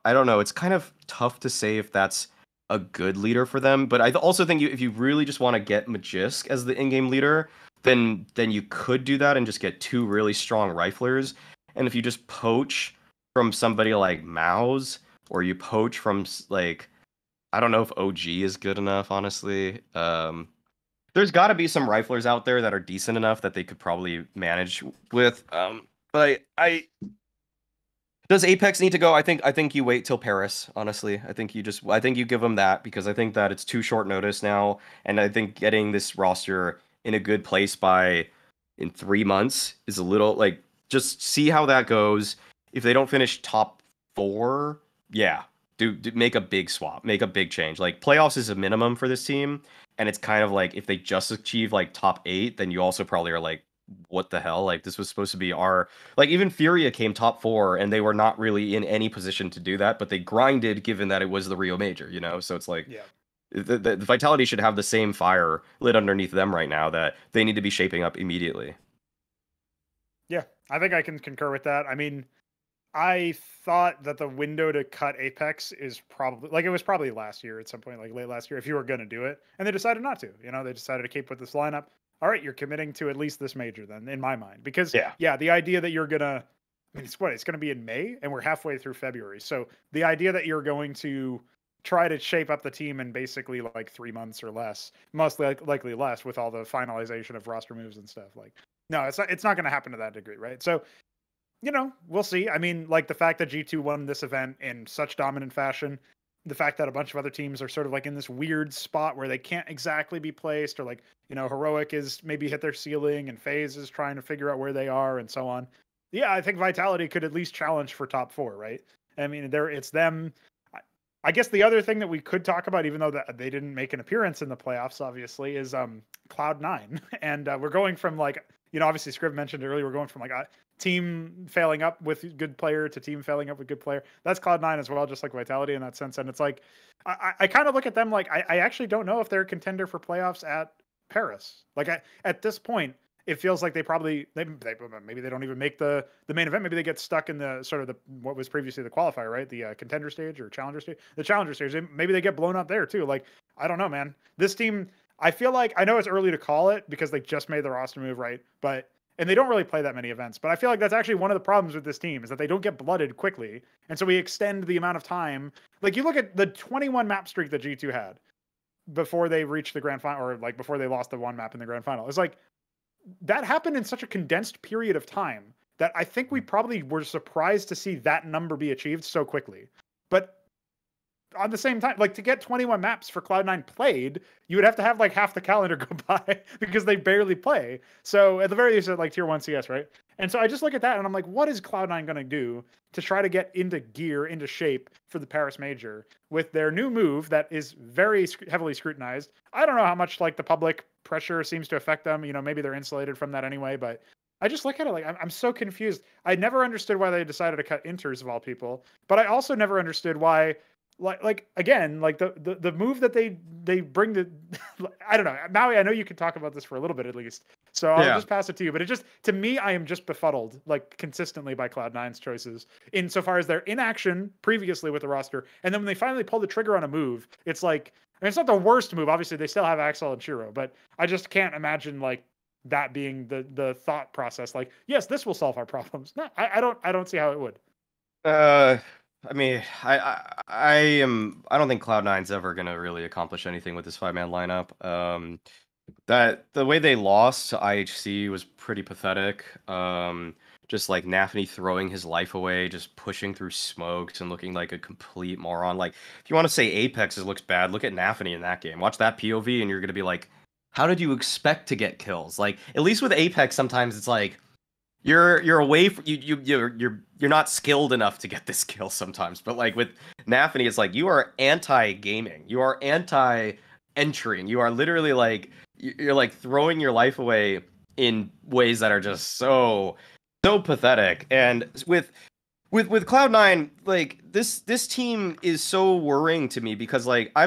I don't know, it's kind of tough to say if that's a good leader for them. But I also think if you really just want to get Magisk as the in-game leader, then you could do that and just get 2 really strong riflers. And if you just poach from somebody like Maus, or you poach from like, I don't know if OG is good enough, honestly. There's got to be some riflers out there that are decent enough that they could probably manage with. But I does Apex need to go? I think you wait till Paris, honestly. I think you give them that, because I think that it's too short notice now, and I think getting this roster in a good place in 3 months is a little like, just see how that goes. If they don't finish top 4, yeah, do make a big swap, make a big change. Like, playoffs is a minimum for this team, and it's kind of like, if they just achieve like top 8, then you also probably are like, what the hell? Like, this was supposed to be our, like, even Furia came top 4 and they were not really in any position to do that, but they grinded given that it was the Rio Major, you know? So it's like, Yeah. The Vitality should have the same fire lit underneath them right now that they need to be shaping up immediately. Yeah, I think I can concur with that. I mean, I thought that the window to cut Apex is probably, like, it was probably last year at some point, like late last year, if you were going to do it. And they decided not to. You know, they decided to keep with this lineup. All right, you're committing to at least this major then, in my mind. Because, yeah, the idea that you're going to, I mean, it's going to be in May, and we're halfway through February. So the idea that you're going to try to shape up the team in basically like 3 months or less, mostly likely less, with all the finalization of roster moves and stuff, like, no, it's not going to happen to that degree, right? So, you know, we'll see. I mean, like, the fact that G2 won this event in such dominant fashion, the fact that a bunch of other teams are sort of like in this weird spot where they can't exactly be placed, or like, you know, Heroic is maybe hit their ceiling and Faze is trying to figure out where they are and so on. Yeah, I think Vitality could at least challenge for top 4, right? I mean, it's them. I guess the other thing that we could talk about, even though that they didn't make an appearance in the playoffs, obviously, is Cloud9. And we're going from, like, you know, obviously Scrib mentioned earlier, we're going from like a team failing up with good player to team failing up with good player. That's Cloud9 as well, just like Vitality in that sense. And it's like, I kind of look at them like, I actually don't know if they're a contender for playoffs at Paris. Like, at this point, it feels like maybe they don't even make the main event. Maybe they get stuck in the sort of what was previously the qualifier, right? The contender stage or challenger stage. The challenger stage, maybe they get blown up there too. Like, I don't know, man. This team, I feel like, I know it's early to call it because they just made the roster move, right? And they don't really play that many events, but I feel like that's actually one of the problems with this team, is that they don't get blooded quickly. And so we extend the amount of time. Like, you look at the 21 map streak that G2 had before they reached the grand final, or like before they lost the 1 map in the grand final. It's like, that happened in such a condensed period of time that I think we probably were surprised to see that number be achieved so quickly. But on the same time, like, to get 21 maps for Cloud9 played, you would have to have like half the calendar go by because they barely play. So at the very least, like tier 1 CS, right? And so I just look at that and I'm like, what is Cloud9 going to do to try to get into gear, into shape for the Paris Major with their new move that is very heavily scrutinized? I don't know how much like the public pressure seems to affect them. You know, maybe they're insulated from that anyway, but I just look at it like, I'm so confused. I never understood why they decided to cut Inters of all people, but I also never understood why, like again, like the move that they bring to, I don't know, Maui, I know you could talk about this for a little bit at least, so I'll just pass it to you. But it just, to me, I am just befuddled, like, consistently by Cloud9's choices insofar as their inaction previously with the roster, and then when they finally pull the trigger on a move, it's like, I mean, it's not the worst move. Obviously, they still have Axel and Shiro, but I just can't imagine like that being the thought process. Like, yes, this will solve our problems. No, I don't see how it would. I mean, I don't think Cloud9's ever gonna really accomplish anything with this 5-man lineup. That the way they lost to IHC was pretty pathetic. just like Nafany throwing his life away, just pushing through smokes and looking like a complete moron. Like, if you want to say Apex looks bad, look at Nafany in that game. Watch that POV, and you're gonna be like, how did you expect to get kills? Like, at least with Apex, sometimes it's like you're away from you're not skilled enough to get this kill sometimes. But like with Nafany, it's like you are anti-gaming, you are anti-entering, you are literally like you're like throwing your life away in ways that are just so pathetic. And with Cloud9, like this team is so worrying to me because like I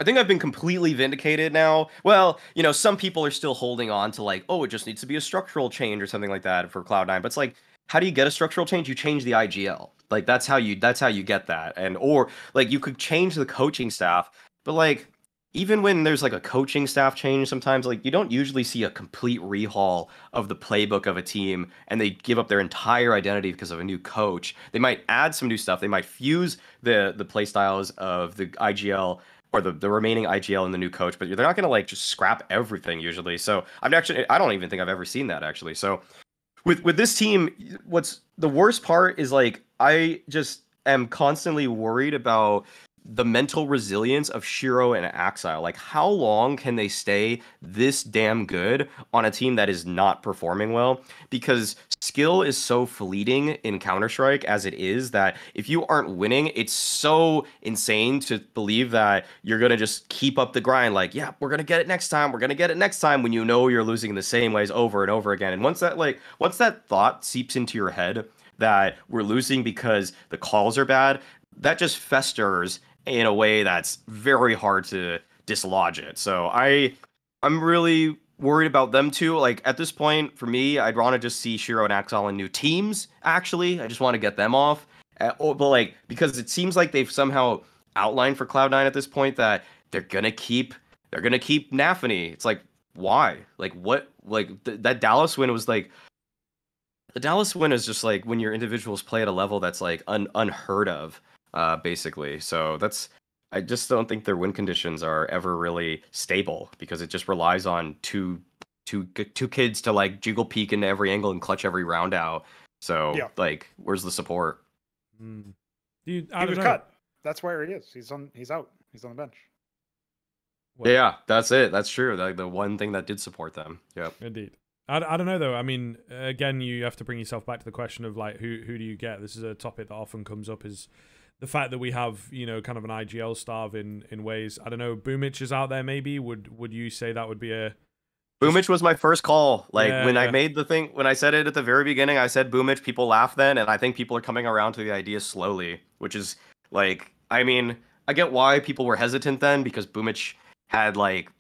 think I've been completely vindicated now. Well, you know, some people are still holding on to like, oh, it just needs to be a structural change or something like that for Cloud9. But it's like, how do you get a structural change? You change the IGL. Like that's how you get that. And or like you could change the coaching staff, but like even when there's like a coaching staff change, sometimes like you don't usually see a complete rehaul of the playbook of a team and they give up their entire identity because of a new coach. They might add some new stuff. They might fuse the play styles of the IGL or the remaining IGL and the new coach, but they're not gonna like just scrap everything usually. So I don't even think I've ever seen that actually. So with this team, what's the worst part is like I just am constantly worried about the mental resilience of Shiro and Axile. Like, how long can they stay this damn good on a team that is not performing well? Because skill is so fleeting in Counter-Strike as it is that if you aren't winning, it's so insane to believe that you're going to just keep up the grind. Like, yeah, we're going to get it next time. We're going to get it next time when you know you're losing in the same ways over and over again. And once that thought seeps into your head that we're losing because the calls are bad, that just festers in a way that's very hard to dislodge it. So I'm really worried about them too. Like at this point, for me, I'd want to just see Shiro and Axel in new teams. Actually, I just want to get them off. But like because it seems like they've somehow outlined for Cloud9 at this point that they're gonna keep Nafany. It's like why? Like what? Like that Dallas win was like. The Dallas win is just like when your individuals play at a level that's like unheard of. Basically. So I just don't think their win conditions are ever really stable because it just relies on two kids to like jiggle peek into every angle and clutch every round out. So like, where's the support? Dude, he was cut. That's where he is. He's out. He's on the bench. Well, yeah, that's it. That's true. Like the one thing that did support them. Yep. Indeed. I don't know though. I mean, again, you have to bring yourself back to the question of like who do you get? This is a topic that often comes up is the fact that we have, you know, kind of an IGL starve in ways. I don't know, Boomich is out there maybe. Would you say that would be a Boomich was my first call. Like I made the thing, when I said it at the very beginning, I said Boomich, people laughed then, and I think people are coming around to the idea slowly, which is like, I mean, I get why people were hesitant then because Boomich had like,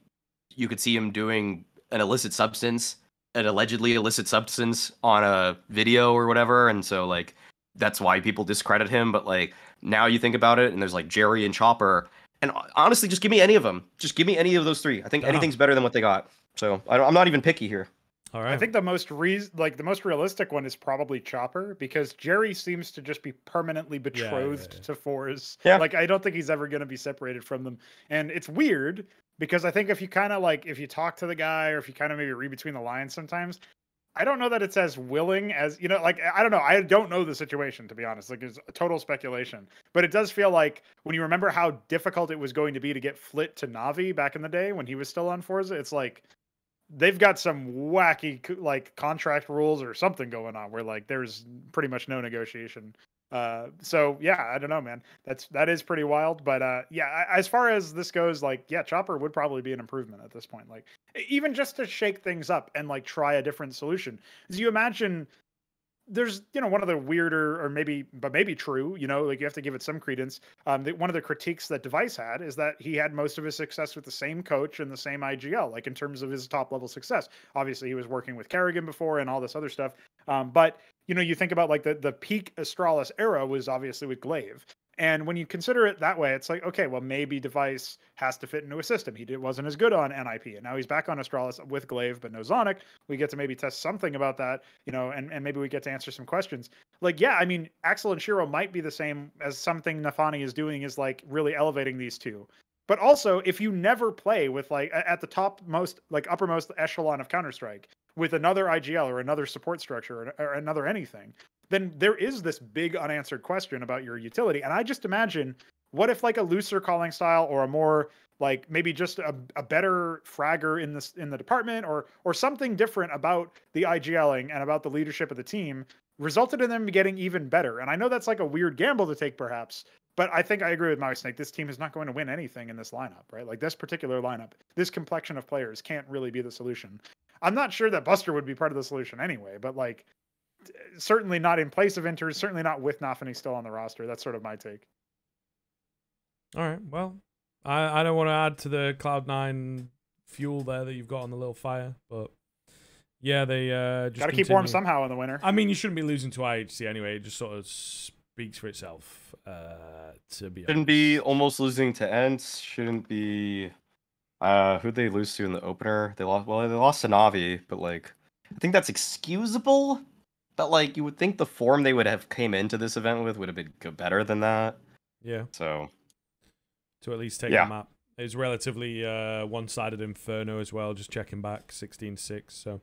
you could see him doing an allegedly illicit substance on a video or whatever, and so like that's why people discredit him. But like now you think about it, and there's like Jerry and Chopper, and honestly, just give me any of them. Just give me any of those three. I think anything's better than what they got. So I'm not even picky here. All right. I think the most realistic one is probably Chopper because Jerry seems to just be permanently betrothed to Fours. Yeah. Like I don't think he's ever going to be separated from them, and it's weird because I think if you kind of like if you talk to the guy or if you kind of maybe read between the lines sometimes. I don't know that it's as willing as, you know, like, I don't know. I don't know the situation, to be honest. Like, it's total speculation. But it does feel like when you remember how difficult it was going to be to get Flit to Navi back in the day when he was still on Forza, it's like they've got some wacky, like, contract rules or something going on where, like, there's pretty much no negotiation. So, yeah, I don't know, man. That is pretty wild. But, yeah, as far as this goes, like, yeah, Chopper would probably be an improvement at this point. Like, even just to shake things up and like try a different solution. As you imagine, there's, you know, one of the weirder or maybe true, you know, like you have to give it some credence. One of the critiques that Device had is that he had most of his success with the same coach and the same IGL, like in terms of his top level success. Obviously, he was working with Kerrigan before and all this other stuff. But, you know, you think about like the peak Astralis era was obviously with Glaive. And when you consider it that way, it's like, okay, well, maybe Device has to fit into a system. He wasn't as good on NIP, and now he's back on Astralis with Glaive, but no Zonic. We get to maybe test something about that, you know, and maybe we get to answer some questions. Like, yeah, I mean, Axel and Shiro might be the same as something Nafani is doing is like really elevating these two. But also, if you never play with like at the topmost, like uppermost echelon of Counter-Strike, with another IGL or another support structure or another anything, then there is this big unanswered question about your utility. And I just imagine, what if like a looser calling style or a more like maybe just a better fragger in the department or something different about the IGLing and about the leadership of the team resulted in them getting even better. And I know that's like a weird gamble to take perhaps, but I think I agree with Mauisnake. This team is not going to win anything in this lineup, right? Like this particular lineup, this complexion of players can't really be the solution. I'm not sure that Buster would be part of the solution anyway, but like certainly not in place of Inters, certainly not with Nafani still on the roster. That's sort of my take. All right, well, I don't want to add to the Cloud9 fuel there that you've got on the little fire, but yeah, they just got to keep warm somehow in the winter. I mean, you shouldn't be losing to IHC anyway. It just sort of speaks for itself. To be shouldn't be almost losing to Ents. Shouldn't be. Who'd they lose to in the opener? They lost. Well, they lost to Navi, but like, I think that's excusable. But like, you would think the form they would have came into this event with would have been better than that. Yeah. So. To at least take the map. It's relatively one-sided Inferno as well, just checking back, 16-6. So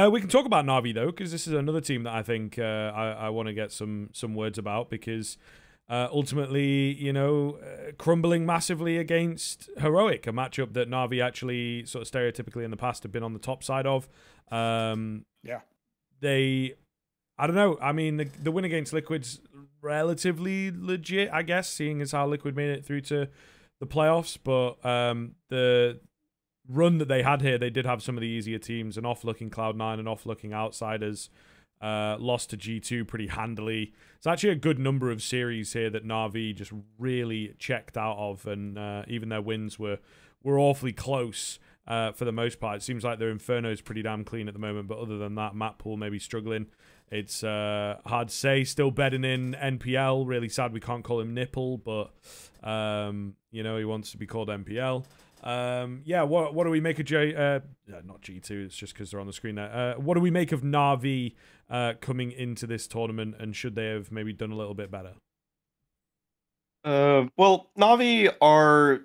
we can talk about Navi, though, because this is another team that I think I want to get some words about, because ultimately, you know, crumbling massively against Heroic, a matchup that Navi actually sort of stereotypically in the past have been on the top side of. Yeah. I don't know. I mean, the win against Liquid's relatively legit, I guess, seeing as how Liquid made it through to the playoffs, but the run that they had here, they did have some of the easier teams, an off-looking Cloud9 and off-looking Outsiders, lost to G2 pretty handily. It's actually a good number of series here that Na'Vi just really checked out of, and even their wins were awfully close for the most part. It seems like their Inferno's pretty damn clean at the moment, but other than that, map pool maybe struggling. It's hard to say. Still betting in NPL. Really sad we can't call him Nipple, but you know, he wants to be called NPL. Yeah, what do we make of not G2, it's just because they're on the screen there. What do we make of Na'Vi coming into this tournament, and should they have maybe done a little bit better? Well, Na'Vi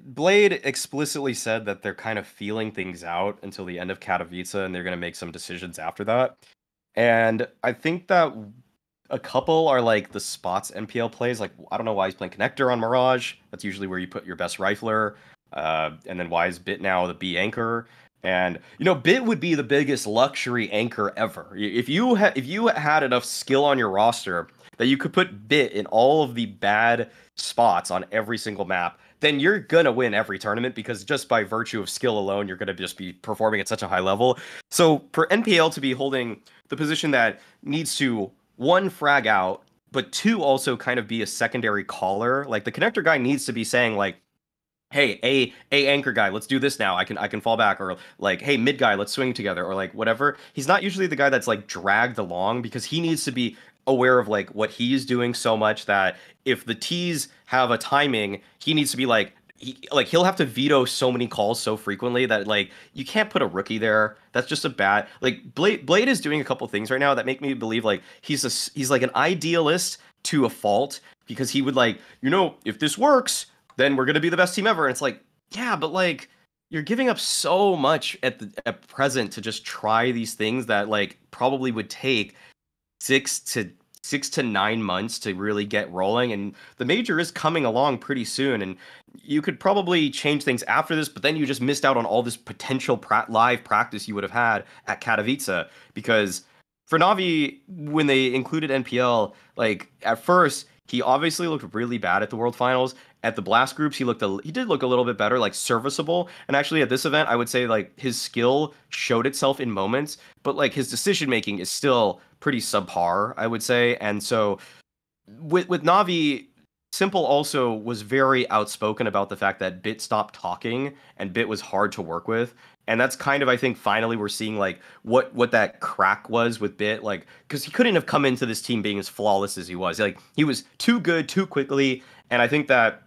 Blade explicitly said that they're kind of feeling things out until the end of Katowice, and they're going to make some decisions after that. And I think that a couple are like the spots NPL plays. Like, I don't know why he's playing Connector on Mirage. That's usually where you put your best rifler. And then why is Bit now the B anchor? And, you know, Bit would be the biggest luxury anchor ever. If you had enough skill on your roster that you could put Bit in all of the bad spots on every single map, then you're gonna win every tournament, because just by virtue of skill alone, you're gonna just be performing at such a high level. So for NPL to be holding the position that needs to, one, frag out, but two, also kind of be a secondary caller, like the Connector guy needs to be saying like, hey, a anchor guy, let's do this now. I can fall back, or like, hey, mid guy, let's swing together, or like whatever. He's not usually the guy that's like dragged along, because he needs to be aware of like what he's doing so much that if the T's have a timing, he needs to be like, he'll have to veto so many calls so frequently that like you can't put a rookie there. That's just a bad, like Blade is doing a couple things right now that make me believe like he's like an idealist to a fault, because he would like, you know, if this works, then we're gonna be the best team ever. And it's like, yeah, but like you're giving up so much at present to just try these things that like probably would take 6 to 9 months to really get rolling, and the major is coming along pretty soon, and you could probably change things after this, but then you just missed out on all this potential live practice you would have had at Katowice. Because for Navi, when they included NPL, like at first he obviously looked really bad at the World Finals. At the Blast groups, he did look a little bit better, like serviceable. And actually at this event, I would say like his skill showed itself in moments, but like his decision making is still pretty subpar, I would say. And so with Navi, Simple also was very outspoken about the fact that Bit stopped talking and Bit was hard to work with. And that's kind of, I think, finally we're seeing like what that crack was with Bit, like, because he couldn't have come into this team being as flawless as he was. Like, he was too good too quickly. And I think that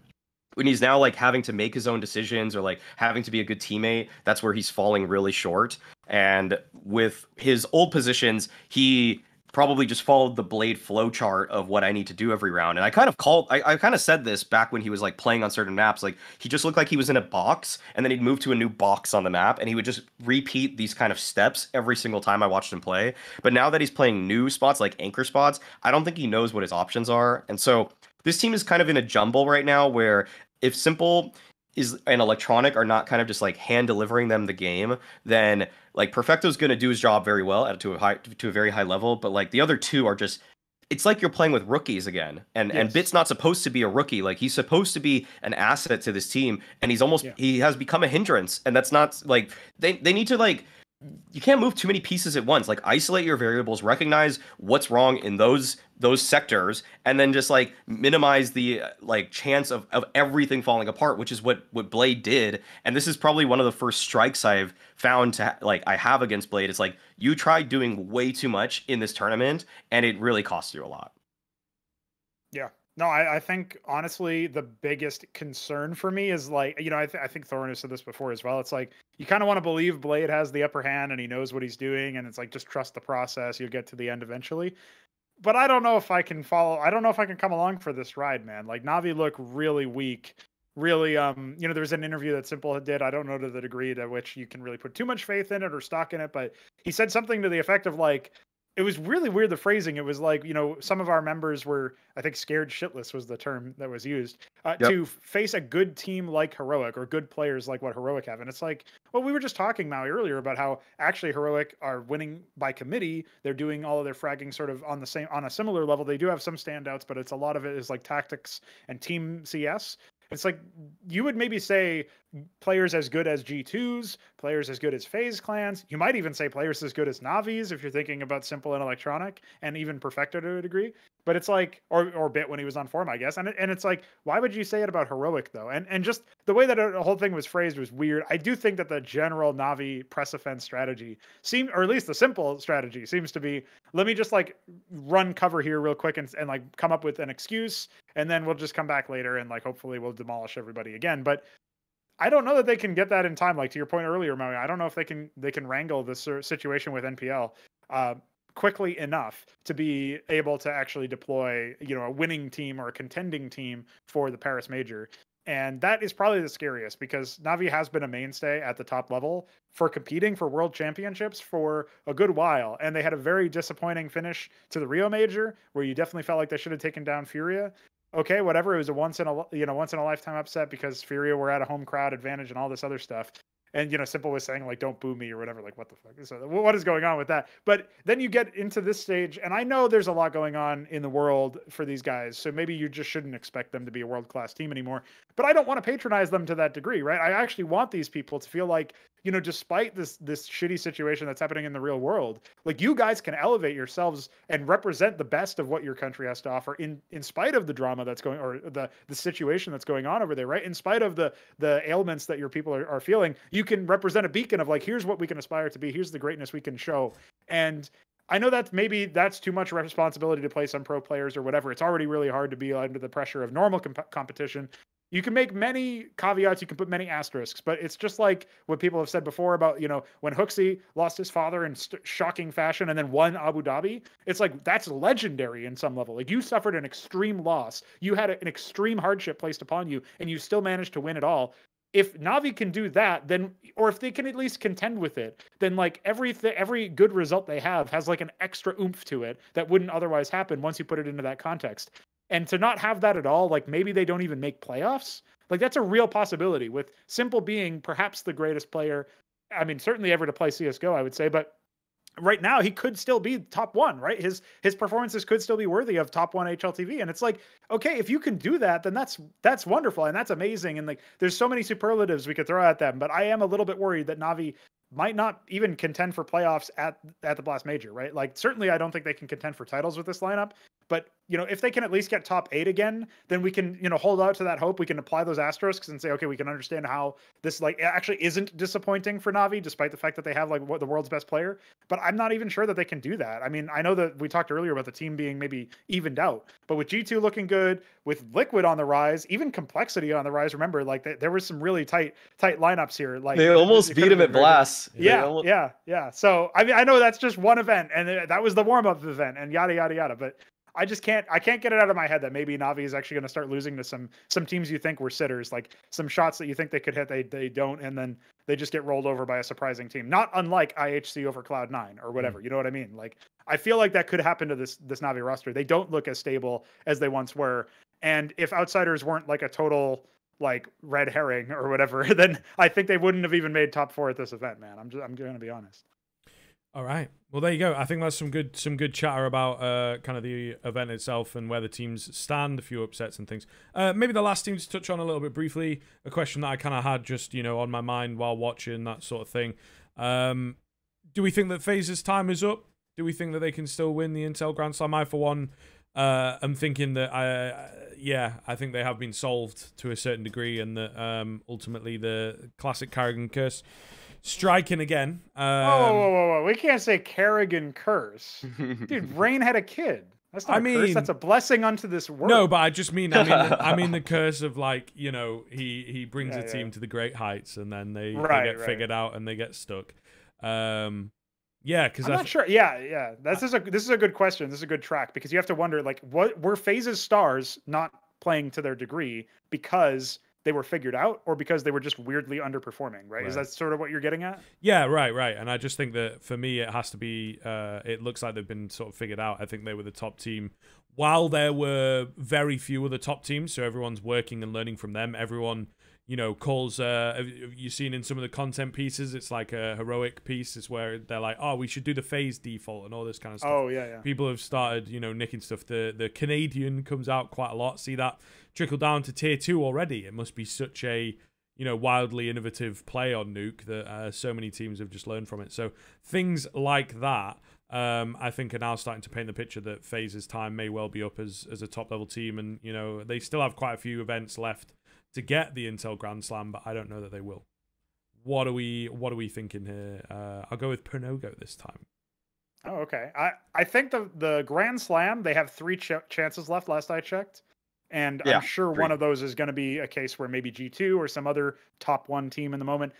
when he's now like having to make his own decisions or like having to be a good teammate, that's where he's falling really short. And with his old positions, he probably just followed the Blade flow chart of what I need to do every round. And I kind of I kind of said this back when he was like playing on certain maps. Like he just looked like he was in a box, and then he'd move to a new box on the map, and he would just repeat these kind of steps every single time I watched him play. But now that he's playing new spots like anchor spots, I don't think he knows what his options are. And so this team is kind of in a jumble right now where if Simple is and Electronic are not kind of just like hand delivering them the game, then like Perfecto's going to do his job very well to a very high level, but like the other two are just, it's like you're playing with rookies again. And Bit's not supposed to be a rookie. Like he's supposed to be an asset to this team, and he's almost he has become a hindrance, and that's not like they need to like, you can't move too many pieces at once. Like isolate your variables, recognize what's wrong in those sectors, and then just like minimize the like chance of everything falling apart, which is what Blade did. And this is probably one of the first strikes I've found to like I have against Blade. It's like you tried doing way too much in this tournament, and it really cost you a lot. Yeah. No, I think honestly the biggest concern for me is like, you know, I think Thorin has said this before as well. It's like you kind of want to believe Blade has the upper hand and he knows what he's doing, and it's like just trust the process. You'll get to the end eventually. But I don't know if I can follow. I don't know if I can come along for this ride, man. Like Navi look really weak. Really, you know, there's an interview that Simple did. I don't know to the degree to which you can really put too much faith in it or stock in it, but he said something to the effect of like, it was really weird, the phrasing. It was like, you know, some of our members were, I think, scared shitless was the term that was used, to face a good team like Heroic or good players like what Heroic have. And it's like, well, we were just talking, Maui, earlier about how actually Heroic are winning by committee. They're doing all of their fragging sort of on a similar level. They do have some standouts, but it's a lot of it is like tactics and team CS. It's like you would maybe say players as good as G2s, players as good as Faze clans. You might even say players as good as Navis if you're thinking about Simple and Electronic, and even Perfecto to a degree. But it's like, or Bit when he was on form, I guess. And it's like, why would you say it about Heroic though? And just the way that the whole thing was phrased was weird. I do think that the general Navi press offense strategy seemed, or at least the Simple strategy seems to be, let me just like run cover here real quick and like come up with an excuse, and then we'll just come back later and like hopefully we'll demolish everybody again. But I don't know that they can get that in time. Like to your point earlier, Maui, I don't know if they can wrangle this situation with NPL quickly enough to be able to actually deploy, you know, a winning team or a contending team for the Paris Major. And that is probably the scariest because Navi has been a mainstay at the top level for competing for world championships for a good while. And they had a very disappointing finish to the Rio Major where you definitely felt like they should have taken down Furia. Okay, whatever. It was a once in a lifetime upset because Furia were at a home crowd advantage and all this other stuff. And, you know, Simple was saying, like, don't boo me or whatever. Like, what the fuck? So what is going on with that? But then you get into this stage, and I know there's a lot going on in the world for these guys. So maybe you just shouldn't expect them to be a world-class team anymore. But I don't want to patronize them to that degree, right? I actually want these people to feel like, you know, despite this shitty situation that's happening in the real world, like you guys can elevate yourselves and represent the best of what your country has to offer in spite of the drama that's going, or the situation that's going on over there, right? In spite of the ailments that your people are feeling, you can represent a beacon of like, here's what we can aspire to be. Here's the greatness we can show. And I know that maybe that's too much responsibility to place on pro players or whatever. It's already really hard to be under the pressure of normal competition. You can make many caveats, you can put many asterisks, but it's just like what people have said before about, you know, when Hooksy lost his father in shocking fashion and then won Abu Dhabi, it's like that's legendary in some level. Like you suffered an extreme loss. You had an extreme hardship placed upon you and you still managed to win it all. If Navi can do that, then, or if they can at least contend with it, then like every good result they have has like an extra oomph to it that wouldn't otherwise happen once you put it into that context. And to not have that at all, like maybe they don't even make playoffs. Like that's a real possibility with Simple being perhaps the greatest player. I mean, certainly ever to play CSGO, I would say, but right now he could still be top one, right? His performances could still be worthy of top one HLTV. And it's like, okay, if you can do that, then that's wonderful. And that's amazing. And like, there's so many superlatives we could throw at them, but I am a little bit worried that Navi might not even contend for playoffs at the Blast Major, right? Like certainly I don't think they can contend for titles with this lineup, But, you know, if they can at least get top 8 again, then we can, you know, hold out to that hope. We can apply those asterisks and say, okay, we can understand how this like actually isn't disappointing for Navi, despite the fact that they have like the world's best player. But I'm not even sure that they can do that. I mean, I know that we talked earlier about the team being maybe evened out, but with G2 looking good, with Liquid on the rise, even Complexity on the rise. Remember, like there was some really tight lineups here. Like they almost beat him at Blast. Yeah. So I mean, I know that's just one event, and that was the warm up event, and yada yada yada. But I can't get it out of my head that maybe Navi is actually going to start losing to some teams you think were sitters, like some shots that you think they could hit, they don't, and then they just get rolled over by a surprising team. Not unlike IHC over Cloud9 or whatever. You know what I mean? Like I feel like that could happen to this Navi roster. They don't look as stable as they once were, and if Outsiders weren't like a total like red herring or whatever, then I think they wouldn't have even made top 4 at this event, man. I'm going to be honest. All right. Well, there you go. I think that's some good chatter about kind of the event itself and where the teams stand, a few upsets and things. Maybe the last team to touch on a little bit briefly, a question that I kind of had just, you know, on my mind while watching, that sort of thing. Do we think that Faze's time is up? Do we think that they can still win the Intel Grand Slam? I, for one, am thinking that I think they have been solved to a certain degree, and that ultimately the classic Carrigan curse striking again. Whoa. We can't say Carrigan curse. Dude, Rain had a kid. That's not a curse. That's a blessing unto this world. No, but I just mean, I mean the curse of, like, you know, he brings a team to the great heights, and then they get figured out and they get stuck. Yeah, because I'm not sure. Yeah. This is a good question. This is a good track, because you have to wonder, like, what were Faze's stars not playing to their degree because they were figured out, or because they were just weirdly underperforming, right? Is that sort of what you're getting at? Yeah, right. And I just think that for me, it has to be, it looks like they've been sort of figured out. I think they were the top team while there were very few other top teams. So everyone's working and learning from them. Everyone, you know, calls, have you seen in some of the content pieces, it's like a heroic piece. It's where they're like, oh, we should do the Faze default and all this kind of stuff. Oh, yeah. People have started, you know, nicking stuff. The Canadian comes out quite a lot. See that trickle down to tier 2 already. It must be such a, you know, wildly innovative play on Nuke that so many teams have just learned from it. So things like that, I think, are now starting to paint the picture that Faze's time may well be up as a top level team. And, you know, they still have quite a few events left to get the Intel Grand Slam, but I don't know that they will. What are we thinking here? I'll go with Pernogo this time. Oh, okay. I think the Grand Slam, they have 3 chances left last I checked. And I'm sure one of those is going to be a case where maybe G2 or some other top 1 team in the moment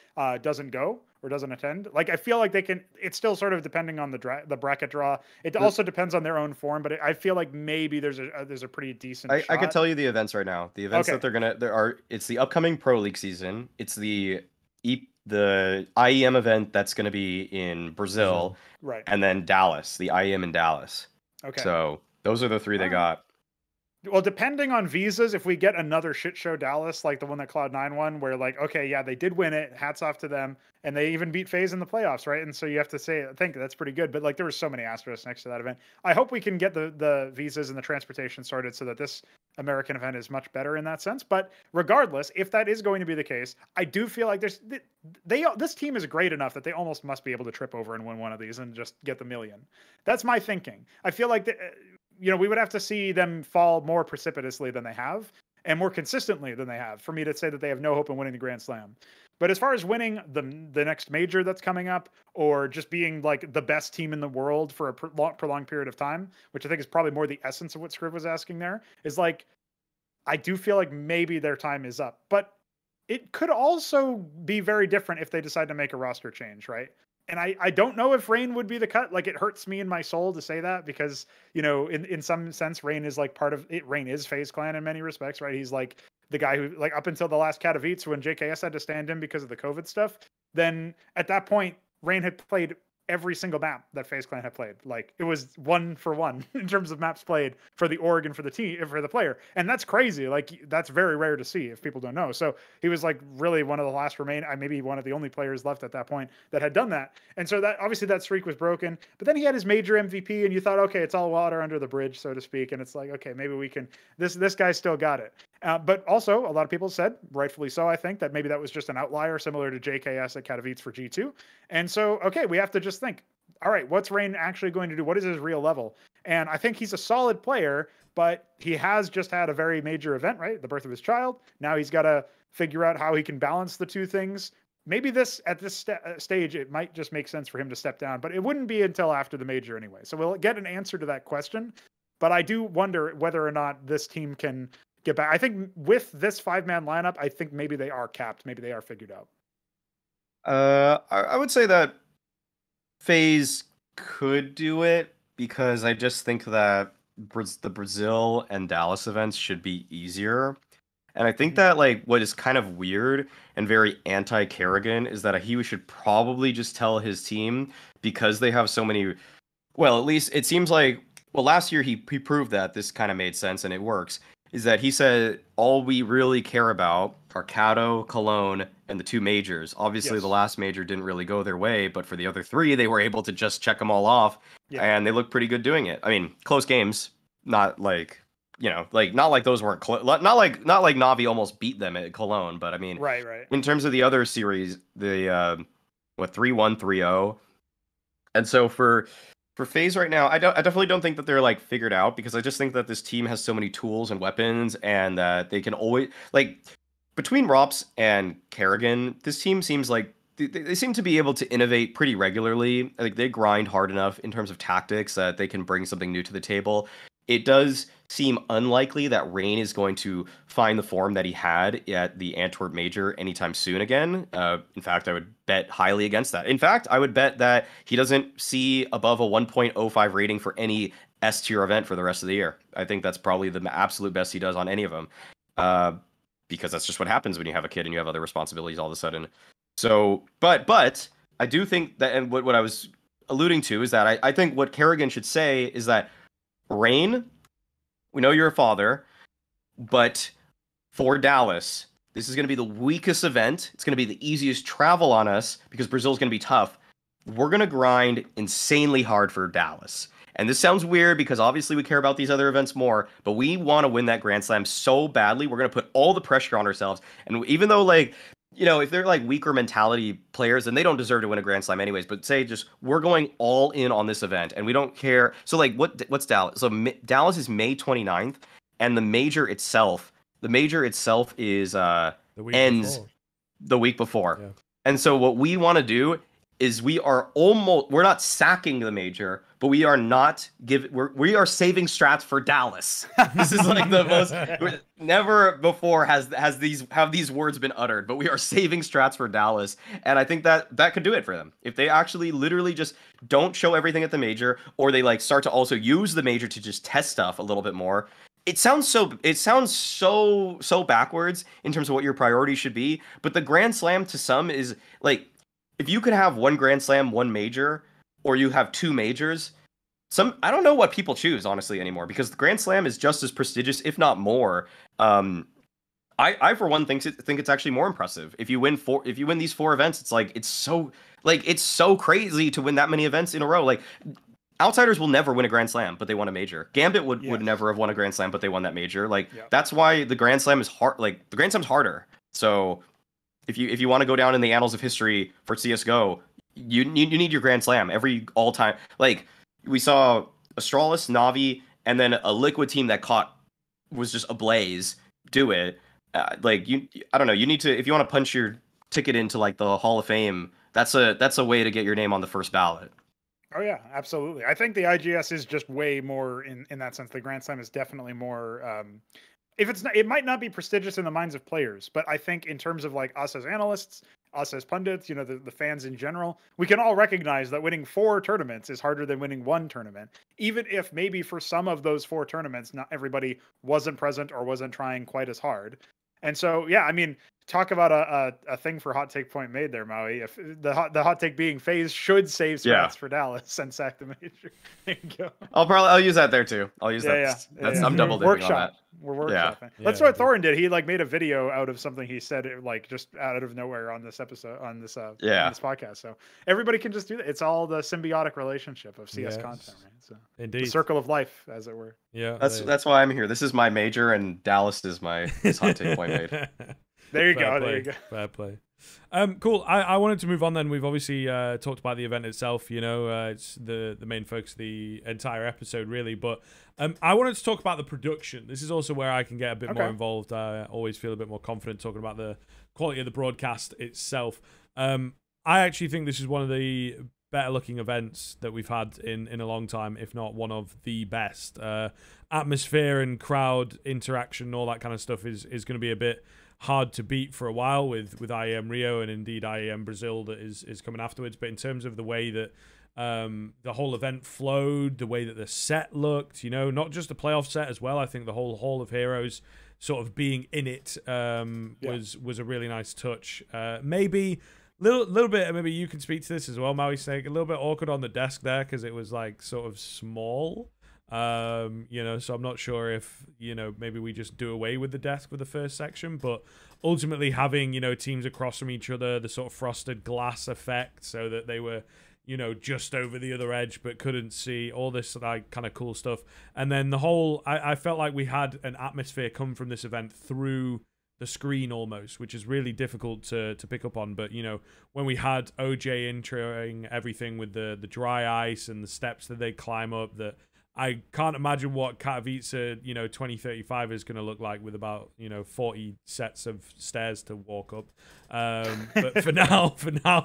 doesn't go or doesn't attend. Like, I feel like they can. It's still sort of depending on the bracket draw. It also depends on their own form, but I feel like maybe there's a pretty decent. I could tell you the events right now. The events that it's the upcoming Pro League season. It's the IEM event that's going to be in Brazil, right? And then Dallas, the IEM in Dallas. Okay. So those are the 3 they got. Well, depending on visas, if we get another shit show Dallas, like the one that Cloud9 won, where like, okay, yeah, they did win it, hats off to them, and they even beat Faze in the playoffs, right? And so you have to say, I think that's pretty good, but like there were so many asterisks next to that event. I hope we can get the visas and the transportation sorted so that this American event is much better in that sense. But regardless, if that is going to be the case, I do feel like this team is great enough that they almost must be able to trip over and win one of these and just get the million. That's my thinking. I feel like you know, we would have to see them fall more precipitously than they have and more consistently than they have for me to say that they have no hope in winning the Grand Slam. But as far as winning the next major that's coming up, or just being like the best team in the world for a prolonged period of time, which I think is probably more the essence of what Scriv was asking there, is like, I do feel like maybe their time is up. But it could also be very different if they decide to make a roster change, right? And I don't know if Rain would be the cut. Like, it hurts me in my soul to say that, because, you know, in some sense, Rain is like part of it. Rain is FaZe Clan in many respects, right? He's like the guy who, like, up until the last Katowice, when JKS had to stand in because of the COVID stuff, then at that point, Rain had played every single map that FaZe Clan had played. Like, it was 1 for 1 in terms of maps played for the org and for the team, for the player. And that's crazy. Like, that's very rare to see if people don't know. So he was like really one of the last maybe one of the only players left at that point that had done that. And so that, obviously that streak was broken, but then he had his major MVP and you thought, okay, it's all water under the bridge, so to speak. And it's like, okay, maybe we can, this guy still got it. But also a lot of people said, rightfully so, I think, that maybe that was just an outlier similar to JKS at Katowice for G2. And so, okay, we have to just think, all right, what's Rain actually going to do? What is his real level? And I think he's a solid player, but he has just had a very major event, right? The birth of his child. Now he's got to figure out how he can balance the two things. Maybe at this stage, it might just make sense for him to step down, but it wouldn't be until after the major anyway. So we'll get an answer to that question. But I do wonder whether or not this team can get back. I think with this 5-man lineup, I think maybe they are capped. Maybe they are figured out. I would say that Faze could do it because I just think that the Brazil and Dallas events should be easier. And I think that like what is kind of weird and very anti-Kerrigan is that he should probably just tell his team, because they have so many. Well, at least it seems like. Well, last year he proved that this kind of made sense and it works. Is that he said all we really care about are Kato, Cologne, and the 2 majors. Obviously, Yes. the last major didn't really go their way, but for the other 3, they were able to just check them all off, and they looked pretty good doing it. I mean, close games, not like not like those weren't not like NAVI almost beat them at Cologne, but I mean, right. In terms of the other series, the 3-1, 3-0, and so for Faze right now, I definitely don't think that they're like figured out, because I just think that this team has so many tools and weapons, and that they can always like between Rops and Kerrigan, this team seems like they seem to be able to innovate pretty regularly. Like they grind hard enough in terms of tactics that they can bring something new to the table. It does seem unlikely that Rain is going to find the form that he had at the Antwerp Major anytime soon again. In fact, I would bet highly against that. In fact, I would bet that he doesn't see above a 1.05 rating for any S tier event for the rest of the year. I think that's probably the absolute best he does on any of them. Because that's just what happens when you have a kid and you have other responsibilities all of a sudden. So, but I do think that, and what I was alluding to is that I think what Kerrigan should say is that, Rain, we know you're a father, but for Dallas, this is going to be the weakest event. It's going to be the easiest travel on us because Brazil's going to be tough. We're going to grind insanely hard for Dallas. And this sounds weird because obviously we care about these other events more, but we want to win that Grand Slam so badly. We're going to put all the pressure on ourselves. And even though, like, if they're like weaker mentality players, then they don't deserve to win a Grand Slam anyways. But say just we're going all in on this event and we don't care. So like what's Dallas? So Dallas is May 29th, and the major itself is ends the week before. Yeah. And so what we want to do is we're not sacking the major, but we are we are saving strats for Dallas. This is like the most never before have these words been uttered, but we are saving strats for Dallas. And I think that could do it for them. If they actually literally just don't show everything at the major, or they like start to also use the major to just test stuff a little bit more. It sounds so backwards in terms of what your priorities should be, but the Grand Slam to some is like, if you could have one Grand Slam, one major, or you have 2 majors, I don't know what people choose, honestly, anymore, because the Grand Slam is just as prestigious, if not more. I for one think it's actually more impressive. If you win these 4 events, it's so crazy to win that many events in a row. Like, outsiders will never win a Grand Slam, but they won a major. Gambit would never have won a Grand Slam, but they won that major. Like, that's why the Grand Slam is hard. Like, the Grand Slam's harder. So if you want to go down in the annals of history for CSGO, you need your Grand Slam every all time. Like, we saw Astralis, Navi, and then a Liquid team that was just ablaze do it. I don't know. You need to, if you want to punch your ticket into like the Hall of Fame, that's a way to get your name on the first ballot. Oh yeah, absolutely. I think the IGS is just way more in that sense. The Grand Slam is definitely more. It might not be prestigious in the minds of players, but I think in terms of like us as analysts, us as pundits, the fans in general, we can all recognize that winning 4 tournaments is harder than winning 1 tournament, even if maybe for some of those 4 tournaments, not everybody wasn't present or wasn't trying quite as hard. And so, yeah, I mean, talk about a thing for hot take point made there, Maui. If the hot take being Faze should save strats for Dallas and sack the major. There you go. I'll use that there too. I'll use that. I'm double dipping on that. We're workshopping. That's what Thorin did. He like made a video out of something he said, like just out of nowhere on this episode, on this podcast. So everybody can just do that. It's all the symbiotic relationship of CS content, right? So indeed, the circle of life, as it were. Yeah, that's why I'm here. This is my major, and Dallas is my hot take point made. There you go. There you go. Fair play. Cool. I wanted to move on then. We've obviously talked about the event itself, you know, it's the main focus of the entire episode, really. But I wanted to talk about the production. This is also where I can get a bit more involved. I always feel a bit more confident talking about the quality of the broadcast itself. I actually think this is one of the better looking events that we've had in a long time, if not one of the best. Atmosphere and crowd interaction and all that kind of stuff is going to be a bit hard to beat for a while with IEM Rio and indeed IEM Brazil that is coming afterwards. But in terms of the way that the whole event flowed, the way that the set looked, you know, not just the playoff set as well. I think the whole Hall of Heroes sort of being in it was a really nice touch. Maybe little bit, maybe you can speak to this as well, Mauisnake, a little bit awkward on the desk there because it was like sort of small. You know, so I'm not sure if, you know, maybe we just do away with the desk for the first section, but ultimately having, you know, teams across from each other, the sort of frosted glass effect so that they were, you know, just over the other edge but couldn't see, all this like kind of cool stuff. And then the whole, I felt like we had an atmosphere come from this event through the screen almost, which is really difficult to pick up on. But, you know, when we had OJ introing everything with the dry ice and the steps that they climb up, that I can't imagine what Katowice, you know, 2035 is going to look like with about, you know, 40 sets of stairs to walk up. But for now,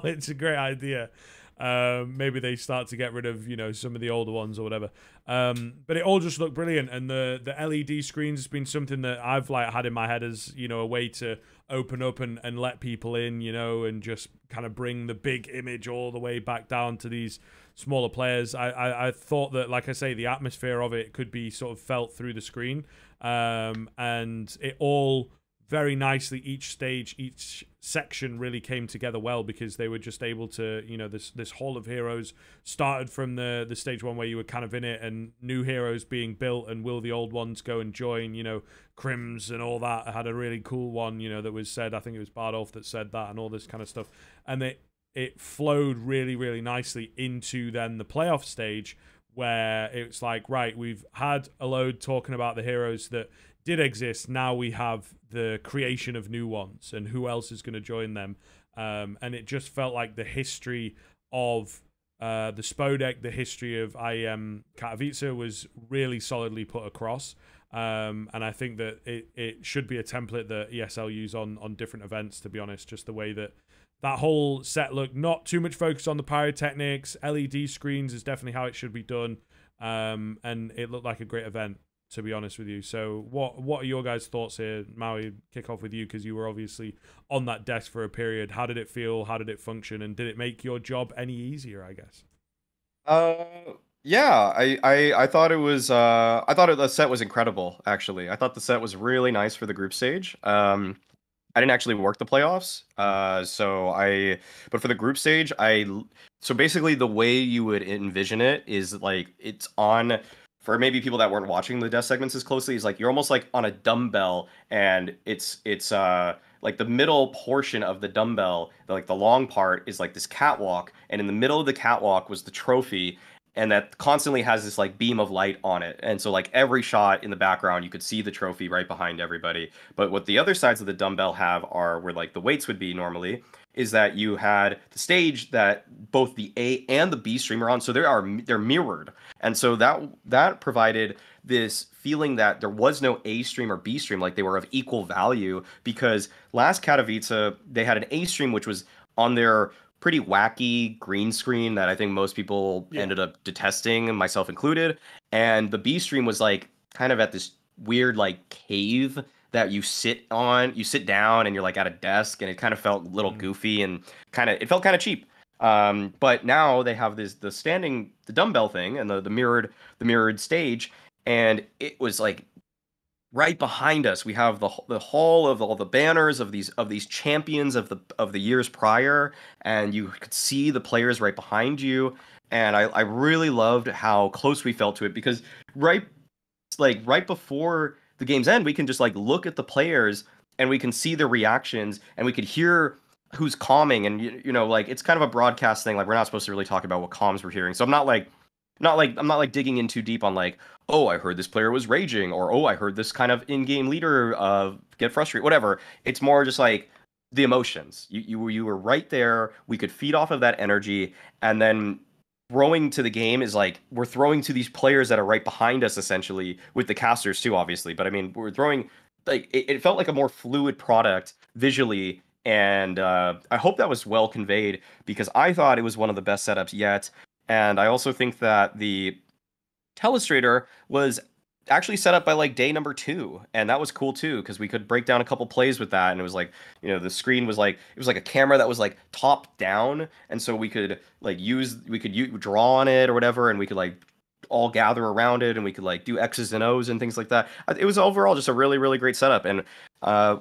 it's a great idea. Maybe they start to get rid of, you know, some of the older ones or whatever. But it all just looked brilliant. And the LED screens has been something that I've like had in my head as, you know, a way to open up and let people in, you know, and just kind of bring the big image all the way back down to these smaller players. I thought that, like I say, the atmosphere of it could be sort of felt through the screen. And it all very nicely, each stage, each section really came together well because they were just able to, you know, this Hall of Heroes started from the stage one where you were kind of in it and new heroes being built and will the old ones go and join, you know, Crims and all that. I had a really cool one, you know, that was said, I think it was Bardolph that said that and all this kind of stuff. And it flowed really, really nicely into then the playoff stage where it's like, right, we've had a load talking about the heroes that did exist. Now we have the creation of new ones and who else is going to join them. And it just felt like the history of the Spodek, the history of IEM Katowice was really solidly put across. And I think that it should be a template that ESL use on different events, to be honest, just the way that whole set looked. Not too much focus on the pyrotechnics. LED screens is definitely how it should be done. And it looked like a great event, to be honest with you. So what are your guys' thoughts here? Maui, kick off with you because you were obviously on that desk for a period. How did it feel? How did it function? And did it make your job any easier, I guess? Yeah, I thought it was I thought the set was incredible, actually. I thought the set was really nice for the group stage. I didn't actually work the playoffs. But for the group stage, so basically the way you would envision it is like it's on, for maybe people that weren't watching the desk segments as closely, is like you're almost like on a dumbbell, and it's like the middle portion of the dumbbell, like the long part is like this catwalk, and in the middle of the catwalk was the trophy, and that constantly has this like beam of light on it. And so like every shot in the background, you could see the trophy right behind everybody. But what the other sides of the dumbbell have are where like the weights would be normally, is that you had the stage that both the A and the B stream are on. So they're mirrored. And so that provided this feeling that there was no A stream or B stream, like they were of equal value, because last Katowice, they had an A stream, which was on their pretty wacky green screen that I think most people ended up detesting, myself included. And the B stream was like kind of at this weird like cave that you sit down and you're like at a desk, and it kind of felt a little goofy and it felt kind of cheap. But now they have the dumbbell thing and the mirrored stage, and it was like right behind us. We have the hall of all the banners of these champions of the years prior, and you could see the players right behind you. And I really loved how close we felt to it, because right before the game's end, we can just like look at the players and we can see their reactions and we could hear who's calming. And you know, like it's kind of a broadcast thing. Like we're not supposed to really talk about what comms we're hearing. So I'm not digging in too deep on like, oh, I heard this player was raging, or oh, I heard this kind of in-game leader get frustrated, whatever. It's more just like the emotions. You were right there. We could feed off of that energy, and then throwing to the game is like we're throwing to these players that are right behind us, essentially, with the casters too, obviously. But I mean, we're throwing like it felt like a more fluid product visually, and I hope that was well conveyed because I thought it was one of the best setups yet. And I also think that the Telestrator was actually set up by like day number 2, and that was cool too because we could break down a couple plays with that, and it was like, the screen was like, it was like a camera that was like top down, and so we could like draw on it or whatever, and we could like all gather around it, and we could like do X's and O's and things like that. It was overall just a really, really great setup. And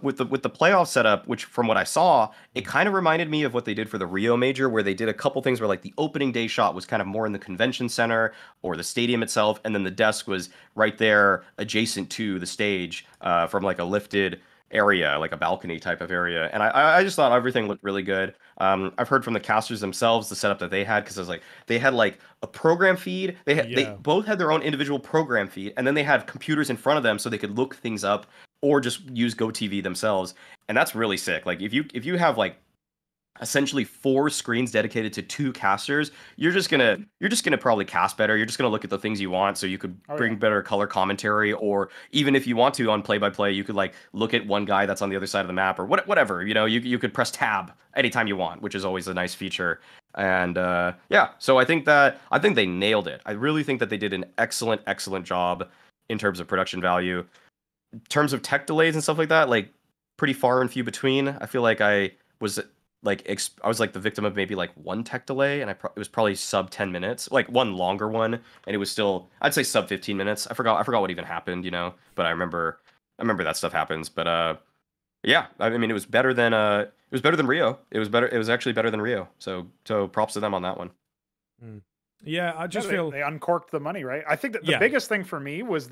with the playoff setup, which from what I saw, it kind of reminded me of what they did for the Rio Major, where they did a couple things where like the opening day shot was kind of more in the convention center or the stadium itself, and then the desk was right there adjacent to the stage from like a lifted area, like a balcony type of area. And I just thought everything looked really good. I've heard from the casters themselves the setup that they had, because it was like they had like a program feed. They both had their own individual program feed, and then they had computers in front of them so they could look things up or just use GoTV themselves. And that's really sick. Like if you have like essentially 4 screens dedicated to 2 casters, you're just gonna probably cast better. You're just gonna look at the things you want, so you could bring better color commentary, or even if you want to on play-by-play, you could like look at one guy that's on the other side of the map, or whatever. You could press tab anytime you want, which is always a nice feature. And yeah, so I think they nailed it. I really think that they did an excellent job in terms of production value. In terms of tech delays and stuff like that, like pretty far and few between. I feel like I was like the victim of maybe like one tech delay, and it was probably sub 10 minutes, like one longer one, and it was still, I'd say, sub 15 minutes. I forgot what even happened, but I remember that stuff happens. But yeah, I mean, it was better than Rio. It was actually better than Rio. So props to them on that one. Yeah, I just feel they uncorked the money, right? I think that the biggest thing for me was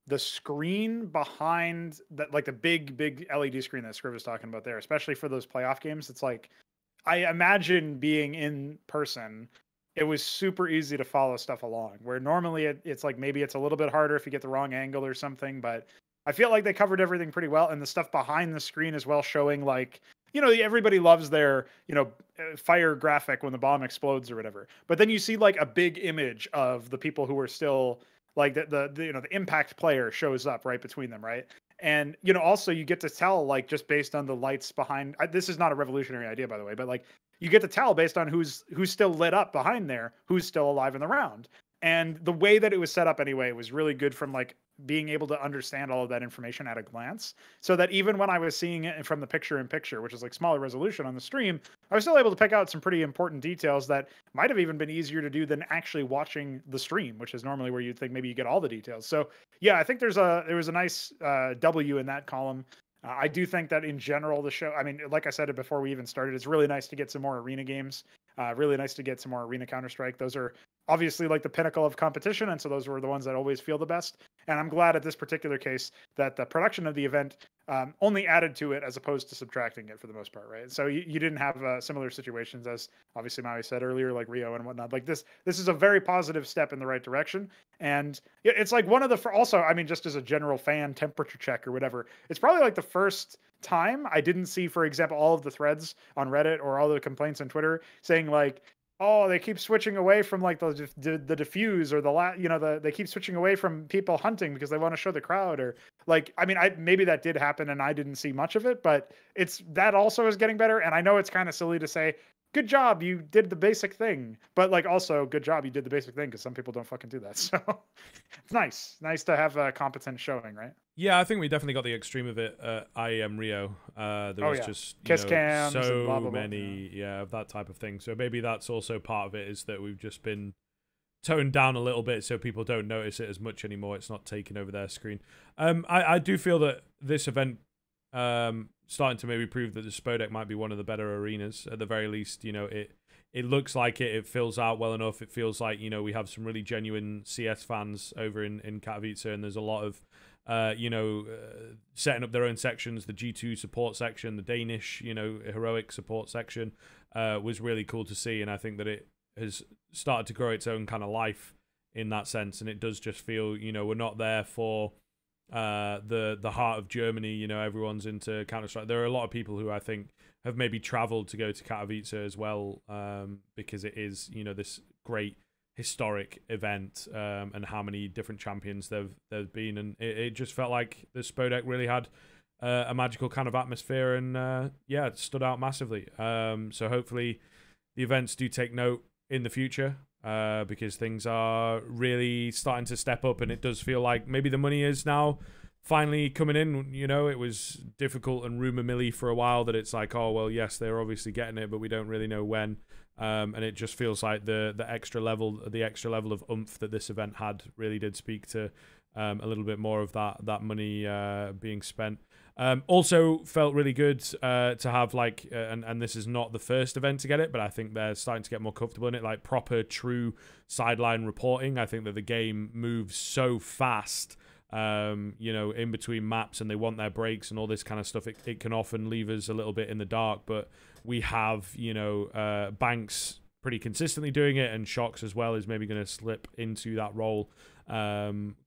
the screen behind that, like the big LED screen that Scriv was talking about there, especially for those playoff games. It's like, I imagine being in person, it was super easy to follow stuff along, where normally it's like maybe it's a little bit harder if you get the wrong angle or something, but I feel like they covered everything pretty well. And the stuff behind the screen as well, showing like, everybody loves their, fire graphic when the bomb explodes or whatever. But then you see like a big image of the people who are still like the impact player shows up right between them, right? And also you get to tell, like, just based on the lights behind. This is not a revolutionary idea, by the way, but like you get to tell based on who's still lit up behind there, who's still alive in the round. And the way that it was set up anyway was really good, from like being able to understand all of that information at a glance, so that even when I was seeing it from the picture-in-picture, which is like smaller resolution on the stream, I was still able to pick out some pretty important details that might have even been easier to do than actually watching the stream, which is normally where you'd think maybe you get all the details. So yeah, I think there was a nice W in that column. I do think that in general, the show, I mean, like I said it before we even started, it's really nice to get some more arena games. Really nice to get some more arena Counter-Strike. Those are obviously like the pinnacle of competition, and so those were the ones that always feel the best. And I'm glad at this particular case that the production of the event only added to it as opposed to subtracting it for the most part, right? So you didn't have similar situations as obviously Maui said earlier, like Rio and whatnot. Like this is a very positive step in the right direction. And it's like one of the, also, I mean, just as a general fan temperature check or whatever, it's probably like the first time I didn't see, for example, all of the threads on Reddit or all the complaints on Twitter saying like, oh, they keep switching away from like the diffuse, or they keep switching away from people hunting because they want to show the crowd, or like, I mean, maybe that did happen and I didn't see much of it, but that also is getting better. And I know it's kind of silly to say, good job, you did the basic thing, but like also good job you did the basic thing, because some people don't fucking do that. So it's nice to have a competent showing, right? Yeah, I think we definitely got the extreme of it at IEM Rio. There was just kiss cams so and blah, blah, blah. many of that type of thing. So maybe that's also part of it, is that we've just been toned down a little bit so people don't notice it as much anymore. It's not taking over their screen. I do feel that this event starting to maybe prove that the Spodek might be one of the better arenas. At the very least, it looks like it fills out well enough. It feels like, we have some really genuine CS fans over in Katowice, and there's a lot of setting up their own sections. The G2 support section, the Danish, heroic support section was really cool to see. And I think that it has started to grow its own kind of life in that sense. And it does just feel, we're not there for the heart of Germany. You know, everyone's into Counter-Strike. There are a lot of people who I think have maybe traveled to go to Katowice as well, because it is, you know, this great historic event, and how many different champions there've been, and it just felt like the Spodek really had a magical kind of atmosphere, and yeah, it stood out massively. So hopefully the events do take note in the future, because things are really starting to step up, and it does feel like maybe the money is now finally coming in. You know, it was difficult and rumor milly for a while that it's like, oh well, yes, they're obviously getting it, but we don't really know when. And it just feels like the extra level of oomph that this event had really did speak to a little bit more of that money being spent. Also felt really good to have like, and this is not the first event to get it, but I think they're starting to get more comfortable in it, like proper true sideline reporting. I think that the game moves so fast, you know, in between maps, and they want their breaks and all this kind of stuff. It can often leave us a little bit in the dark, but we have, you know, Banks pretty consistently doing it, and Shocks as well is maybe going to slip into that role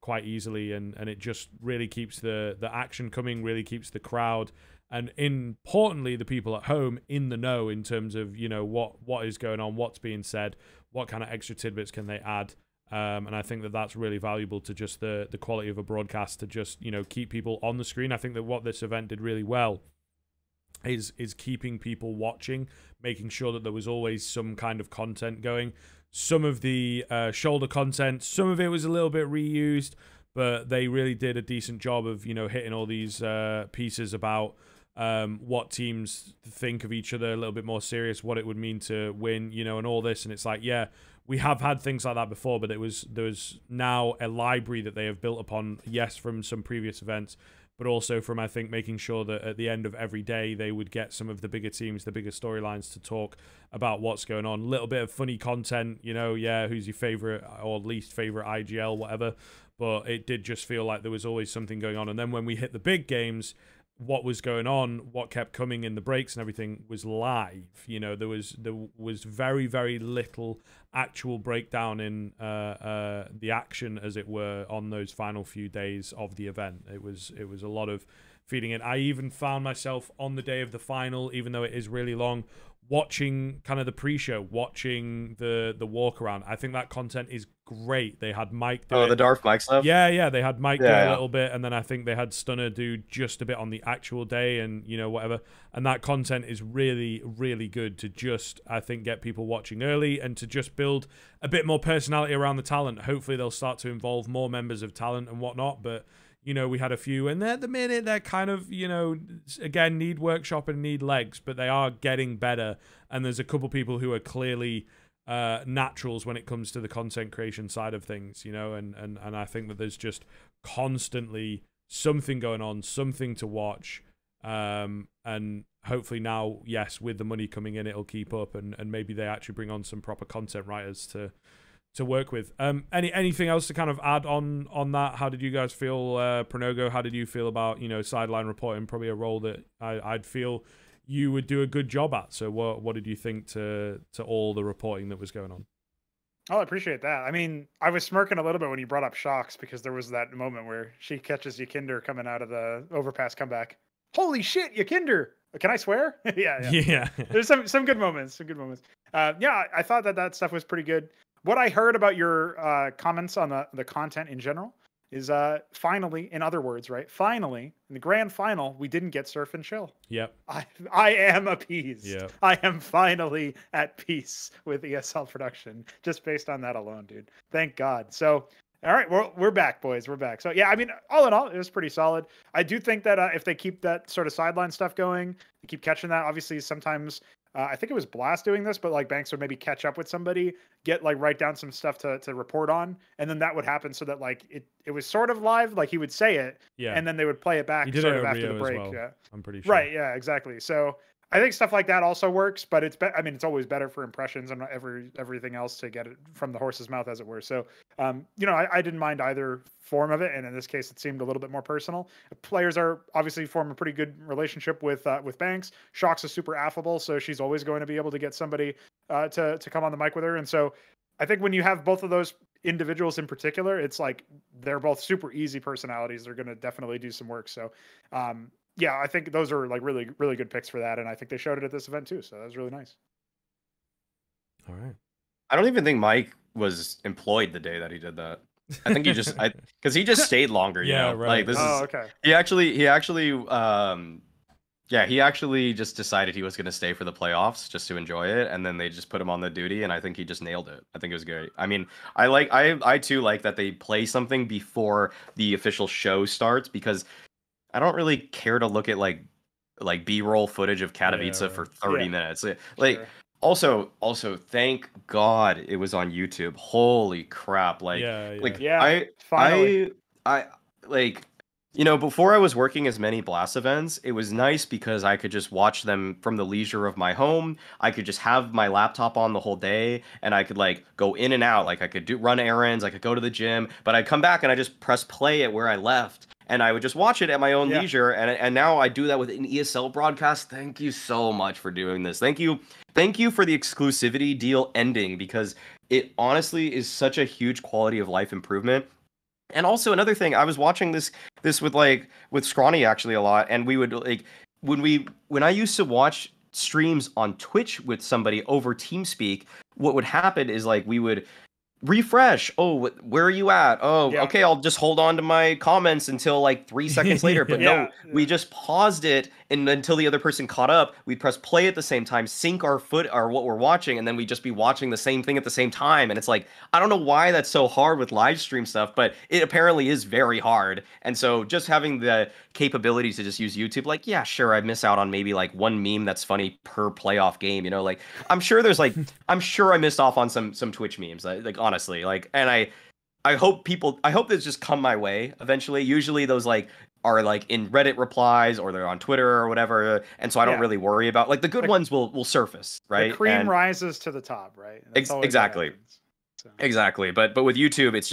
quite easily, and it just really keeps the action coming, really keeps the crowd, and importantly the people at home in the know in terms of, you know, what is going on, what's being said, what kind of extra tidbits can they add. And I think that that's really valuable to just the quality of a broadcast, to just, you know, keep people on the screen. I think that what this event did really well is keeping people watching, making sure that there was always some kind of content going. Some of the shoulder content, some of it was a little bit reused, but they really did a decent job of, you know, hitting all these pieces about what teams think of each other, a little bit more serious, what it would mean to win, you know, and all this. And it's like, yeah, we have had things like that before, but there was now a library that they have built upon, yes, from some previous events, but also from, I think, making sure that at the end of every day they would get some of the bigger teams, the bigger storylines to talk about what's going on. A little bit of funny content, you know, yeah, who's your favorite or least favorite IGL, whatever. But it did just feel like there was always something going on. And then when we hit the big games, what was going on, what kept coming in the breaks and everything was live. You know, there was very, very little actual breakdown in the action, as it were, on those final few days of the event. It was a lot of feeding it. I even found myself on the day of the final, even though it is really long, watching kind of the pre-show, watching the walk around. I think that content is great. They had Mike do the Darth Mike stuff. Yeah, they had Mike do a little bit, and then I think they had Stunner do just a bit on the actual day, and you know, whatever. And that content is really, really good to just, I think, get people watching early and to just build a bit more personality around the talent. Hopefully they'll start to involve more members of talent and whatnot, but you know, we had a few, and at the minute they're kind of, you know, again, need workshop and need legs, but they are getting better. And there's a couple people who are clearly naturals when it comes to the content creation side of things, you know, and I think that there's just constantly something going on, something to watch. And hopefully now, yes, with the money coming in, it'll keep up, and maybe they actually bring on some proper content writers to work with. Anything else to kind of add on that? How did you guys feel, Pronogo? How did you feel about, you know, sideline reporting? Probably a role that I'd feel you would do a good job at. So what did you think to all the reporting that was going on? Oh, I appreciate that. I mean, I was smirking a little bit when you brought up Shocks, because there was that moment where she catches Yakinder coming out of the overpass comeback. Holy shit, Yakinder! Can I swear? Yeah. There's some good moments. Yeah, I thought that stuff was pretty good. What I heard about your comments on the content in general is finally, in other words, right? Finally, in the grand final, we didn't get Surf and Chill. Yep. I am appeased. Yep. I am finally at peace with ESL production, just based on that alone, dude. Thank God. So, all right, we're back, boys. We're back. So, yeah, I mean, all in all, it was pretty solid. I do think that if they keep that sort of sideline stuff going, they keep catching that. Obviously, sometimes I think it was Blast doing this, but like Banks would maybe catch up with somebody, write down some stuff to report on, and then that would happen so that like it was sort of live, like he would say it, and then they would play it back sort of after the break. Well, yeah, I'm pretty sure. Right, yeah, exactly. So I think stuff like that also works, but it's it's always better for impressions and everything else to get it from the horse's mouth, as it were. So you know, I didn't mind either form of it, and in this case, it seemed a little bit more personal. Players are obviously form a pretty good relationship with Banks. Shocks is super affable, so she's always going to be able to get somebody to come on the mic with her. And so I think when you have both of those individuals in particular, it's like they're both super easy personalities. They're going to definitely do some work. So, yeah, I think those are like really, really good picks for that. And I think they showed it at this event too. So that was really nice. All right. I don't even think Mike was employed the day that he did that. I think he just, because he just stayed longer. Yeah, you know? right. Like this is. Okay. He actually, yeah, he actually just decided he was going to stay for the playoffs just to enjoy it, and then they just put him on the duty, and I think he just nailed it. I think it was great. I mean, I too like that they play something before the official show starts, because I don't really care to look at like B-roll footage of Katowice right. for 30 Yeah. minutes. Like. Sure. Also, thank God it was on YouTube. Holy crap! Like, Finally. I like, you know, before I was working as many Blast events, it was nice because I could just watch them from the leisure of my home. I could just have my laptop on the whole day, and I could like go in and out. Like I could run errands, I could go to the gym, but I'd come back and I just press play at where I left. And I would just watch it at my own leisure, and now I do that with an ESL broadcast. Thank you so much for doing this. Thank you for the exclusivity deal ending, because it honestly is such a huge quality of life improvement. And also another thing, I was watching this with Scrawny actually a lot, and we would like when I used to watch streams on Twitch with somebody over TeamSpeak, what would happen is like we would refresh. Oh, where are you at? Oh, okay, I'll just hold on to my comments until like 3 seconds later. But no, we just paused it and until the other person caught up. We'd press play at the same time, sync our what we're watching, and then we'd just be watching the same thing at the same time. And it's like, I don't know why that's so hard with live stream stuff, but it apparently is very hard. And so just having the capability to just use YouTube, like, yeah, sure, I miss out on maybe like one meme that's funny per playoff game, you know, like I'm sure I missed off on some Twitch memes, like honestly, like, and I hope this just come my way eventually. Usually those like are like in Reddit replies or they're on Twitter or whatever, and so I don't really worry about like the good ones will surface, right? The cream rises to the top, right? Exactly. So. Exactly. But with YouTube, it's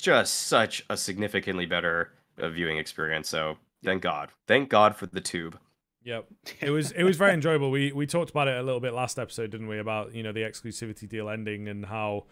just such a significantly better viewing experience. So thank God for the tube. Yep, it was very enjoyable. We talked about it a little bit last episode, didn't we? About, you know, the exclusivity deal ending and how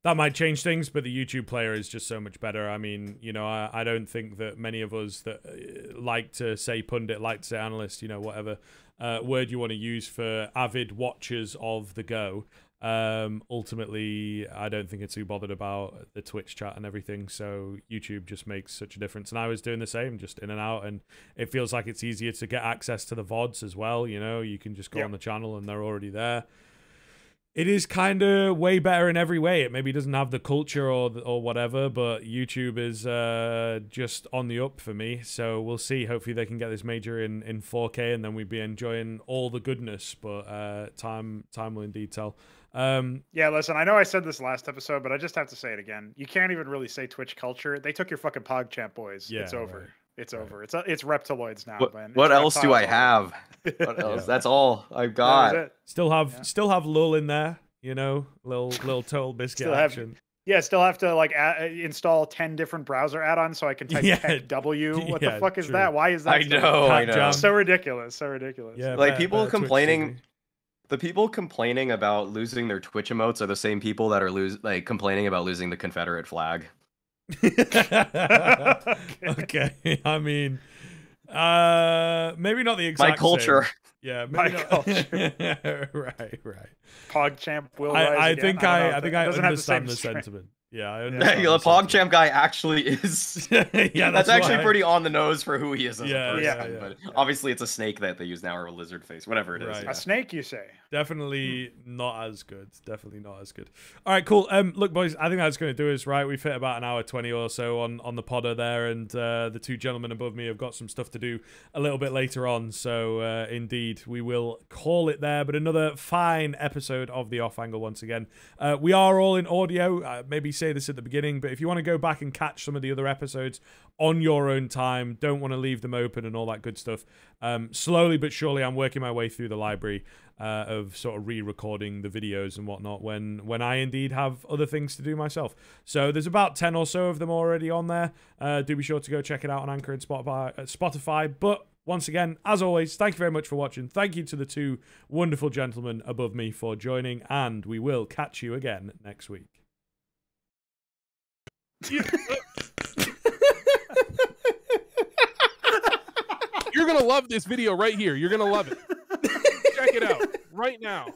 that might change things, but the YouTube player is just so much better. I mean, you know, I don't think that many of us that like to say pundit, like to say analyst, you know, whatever word you want to use for avid watchers of the Go. Ultimately, I don't think it's too bothered about the Twitch chat and everything. So YouTube just makes such a difference. And I was doing the same, just in and out. And it feels like it's easier to get access to the VODs as well. You know, you can just go on the channel and they're already there. It is kind of way better in every way. It maybe doesn't have the culture or whatever, but YouTube is just on the up for me. So we'll see. Hopefully they can get this major in 4K, and then we'd be enjoying all the goodness. But time will indeed tell. Yeah, listen, I know I said this last episode, but I just have to say it again. You can't even really say Twitch culture. They took your fucking PogChamp boys. Yeah, it's over. Right. It's over. It's Reptiloids now. What else do I have? What else? That's all I've got. Still have Lul in there, you know, little Total Biscuit action. Still have to like install 10 different browser add-ons so I can type tech W. What the fuck is that? Why is that? I know. So ridiculous. Yeah, like people complaining. The people complaining about losing their Twitch emotes are the same people that are complaining about losing the Confederate flag. Okay, I mean, maybe not the exact my culture. Same. Yeah, maybe my culture. right. PogChamp will. I think I understand the sentiment. Yeah, I understand. The PogChamp guy actually is. That's actually pretty on the nose for who he is as a person. But obviously, it's a snake that they use now, or a lizard face, whatever it is. A snake, you say? Definitely not as good. Definitely not as good. All right, cool. Look, boys, I think that's going to do us, right? We've hit about an hour 20 or so on the podder there, and the two gentlemen above me have got some stuff to do a little bit later on. So, indeed, we will call it there. But another fine episode of The Off Angle once again. We are all in audio. Maybe say this at the beginning, but if you want to go back and catch some of the other episodes on your own time, don't want to leave them open and all that good stuff, slowly but surely I'm working my way through the library of sort of re-recording the videos and whatnot when I indeed have other things to do myself. So there's about 10 or so of them already on there. Do be sure to go check it out on Anchor and Spotify. But once again, as always, thank you very much for watching. Thank you to the two wonderful gentlemen above me for joining, and we will catch you again next week. You're gonna love this video right here. You're gonna love it. Check it out right now.